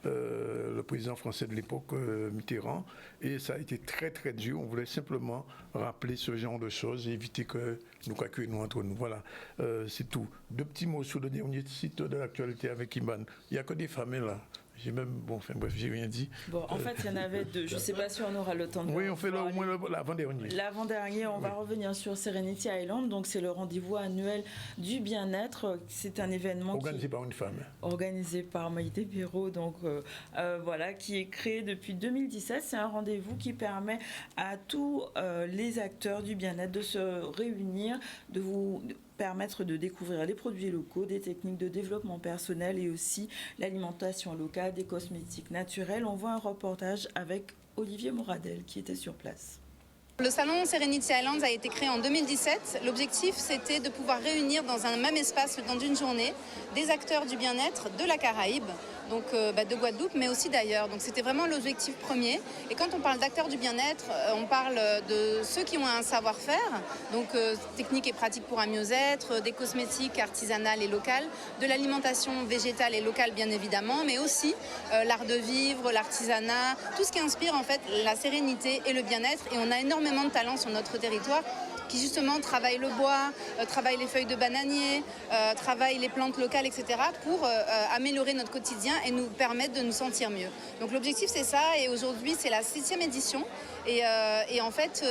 le président français de l'époque, Mitterrand, et ça a été très très dur. On voulait simplement rappeler ce genre de choses et éviter que nous craquions entre nous. Voilà, c'est tout. 2 petits mots sur le dernier site de l'actualité avec Iman. Il n'y a que des femmes là. J'ai même, j'ai rien dit. Bon, en fait, il y en avait 2. Je ne sais pas si on aura le temps de... Oui, on fait au moins l'avant-dernier. L'avant-dernier, on va revenir sur Serenity Island. Donc, c'est le rendez-vous annuel du bien-être. C'est un événement organisé par une femme. Organisé par Maïté Béraud, donc voilà, qui est créé depuis 2017. C'est un rendez-vous qui permet à tous les acteurs du bien-être de se réunir, de vous permettre de découvrir les produits locaux, des techniques de développement personnel et aussi l'alimentation locale, des cosmétiques naturels. On voit un reportage avec Olivier Moradel qui était sur place. Le salon Serenity Islands a été créé en 2017. L'objectif, c'était de pouvoir réunir dans un même espace, dans une journée, des acteurs du bien-être de la Caraïbe, donc de Guadeloupe, mais aussi d'ailleurs. Donc c'était vraiment l'objectif premier. Et quand on parle d'acteurs du bien-être, on parle de ceux qui ont un savoir-faire, donc techniques et pratiques pour un mieux-être, des cosmétiques artisanales et locales, de l'alimentation végétale et locale bien évidemment, mais aussi l'art de vivre, l'artisanat, tout ce qui inspire en fait la sérénité et le bien-être. Et on a énormément de talents sur notre territoire qui justement travaillent le bois, travaillent les feuilles de bananier, travaillent les plantes locales, etc. pour améliorer notre quotidien et nous permettre de nous sentir mieux. Donc l'objectif c'est ça, et aujourd'hui c'est la 6e édition. Et en fait,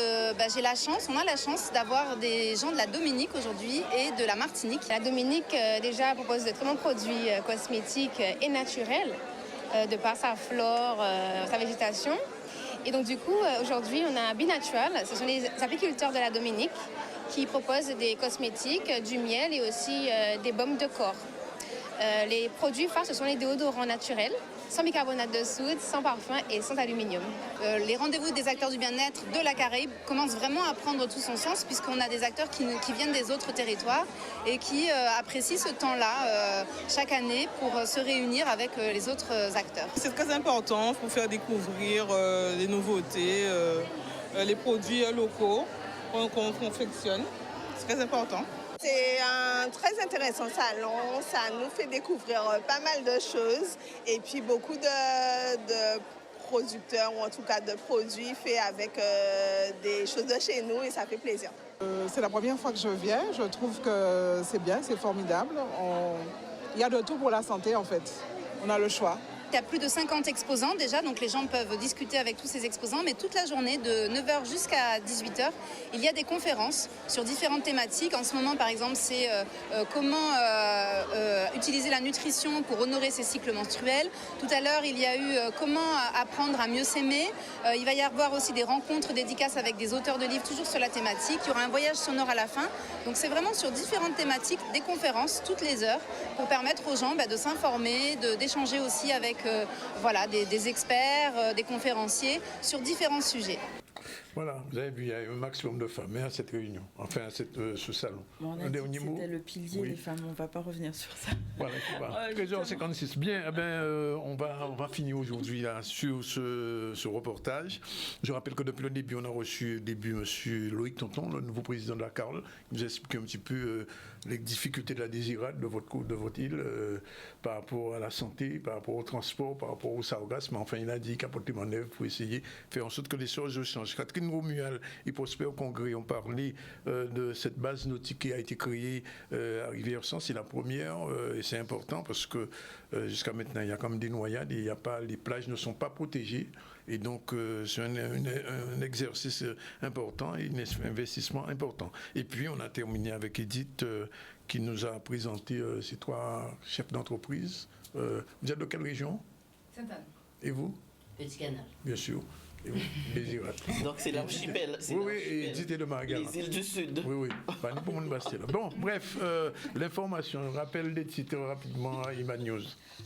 j'ai la chance, on a la chance d'avoir des gens de la Dominique aujourd'hui et de la Martinique. La Dominique déjà propose de très bons produits cosmétiques et naturels, de par sa flore, sa végétation. Et donc du coup, aujourd'hui, on a Binatural, ce sont les apiculteurs de la Dominique qui proposent des cosmétiques, du miel et aussi des baumes de corps. Les produits phares, ce sont les déodorants naturels, sans bicarbonate de soude, sans parfum et sans aluminium. Les rendez-vous des acteurs du bien-être de la Caraïbe commencent vraiment à prendre tout son sens, puisqu'on a des acteurs qui viennent des autres territoires et qui apprécient ce temps-là chaque année pour se réunir avec les autres acteurs. C'est très important pour faire découvrir les nouveautés, les produits locaux qu'on confectionne. C'est très important. C'est un très intéressant salon, ça nous fait découvrir pas mal de choses et puis beaucoup de producteurs ou en tout cas de produits faits avec des choses de chez nous et ça fait plaisir. C'est la première fois que je viens, je trouve que c'est bien, c'est formidable. Il y a de tout pour la santé en fait, on a le choix. Il y a plus de 50 exposants déjà, donc les gens peuvent discuter avec tous ces exposants, mais toute la journée, de 9h jusqu'à 18h, il y a des conférences sur différentes thématiques. En ce moment, par exemple, c'est comment utiliser la nutrition pour honorer ses cycles menstruels. Tout à l'heure, il y a eu comment apprendre à mieux s'aimer. Il va y avoir aussi des rencontres dédicaces avec des auteurs de livres, toujours sur la thématique. Il y aura un voyage sonore à la fin. Donc c'est vraiment sur différentes thématiques, des conférences toutes les heures, pour permettre aux gens de s'informer, d'échanger aussi avec des experts, des conférenciers sur différents sujets. Voilà, vous avez vu, il y a un maximum de femmes à cette réunion, enfin à ce salon. Bon, on a dit que c'était le pilier des femmes, on ne va pas revenir sur ça. Voilà, 13h56. Bien, on va finir aujourd'hui là, sur ce reportage. Je rappelle que depuis le début, on a reçu M. Loïc Tonton, le nouveau président de la CARL, qui nous a expliqué un petit peu les difficultés de la désirade de votre île par rapport à la santé, par rapport au transport, par rapport au sargasse. Mais enfin, il a dit qu'apporter manœuvre pour essayer de faire en sorte que les choses changent. Catherine Romuald et Prosper au Congrès ont parlé de cette base nautique qui a été créée à Rivière-Sans. C'est la première et c'est important parce que jusqu'à maintenant, il y a quand même des noyades et les plages ne sont pas protégées. Et donc, c'est un exercice important et un investissement important. Et puis, on a terminé avec Edith qui nous a présenté ces 3 chefs d'entreprise. Vous êtes de quelle région? Sainte-Anne. Et vous? Petit Canal. Bien sûr. Désirat. Donc c'est l'archipel. Oui, et Dité de Margaret. Les îles du Sud. Oui. Pas ni pour mon Bastille. Bon, bref, l'information, rappel des titres rapidement à Iman News.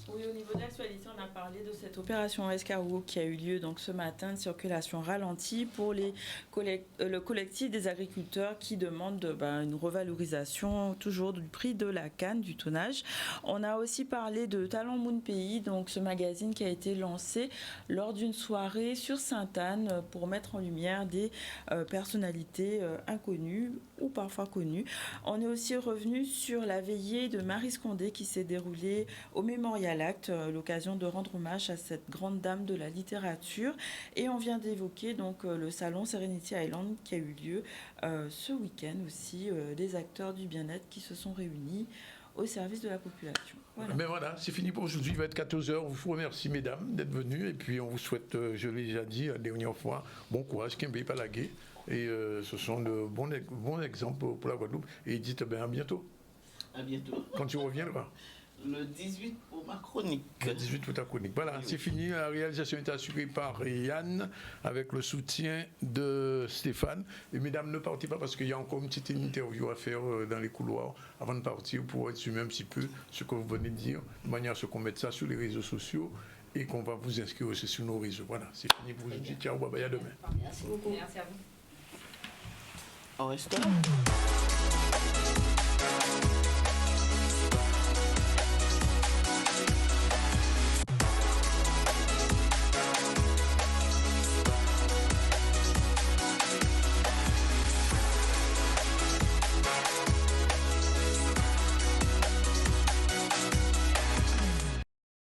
Oui, au niveau de l'actualité, on a parlé de cette opération escargot qui a eu lieu donc ce matin, de circulation ralentie pour le collectif des agriculteurs qui demandent une revalorisation toujours du prix de la canne, du tonnage. On a aussi parlé de Talent Moun Pays, donc ce magazine qui a été lancé lors d'une soirée sur Sainte-Anne pour mettre en lumière des personnalités inconnues ou parfois connues. On est aussi revenu sur la veillée de Maryse Condé qui s'est déroulée au Memorial Act, l'occasion de rendre hommage à cette grande dame de la littérature. Et on vient d'évoquer donc le salon Serenity Island qui a eu lieu ce week-end aussi, des acteurs du bien-être qui se sont réunis au service de la population. Voilà. Mais voilà, c'est fini pour aujourd'hui. Il va être 14h. On vous remercie, mesdames, d'être venues. Et puis, on vous souhaite, je l'ai déjà dit la dernière fois, bon courage, qu'il n'y ait pas la guerre. Et ce sont de bons exemples pour la Guadeloupe. Et dites à bientôt. À bientôt. Quand tu reviendras. Le 18 pour ma chronique. Le 18 pour ta chronique. Voilà, c'est fini. La réalisation est assurée par Yann avec le soutien de Stéphane. Et mesdames, ne partez pas parce qu'il y a encore une petite interview à faire dans les couloirs avant de partir pour exprimer un petit peu ce que vous venez de dire, de manière à ce qu'on mette ça sur les réseaux sociaux et qu'on va vous inscrire aussi sur nos réseaux. Voilà, c'est fini pour aujourd'hui. Ciao, bye bye, à demain. Merci beaucoup. Merci à vous. Au restaurant.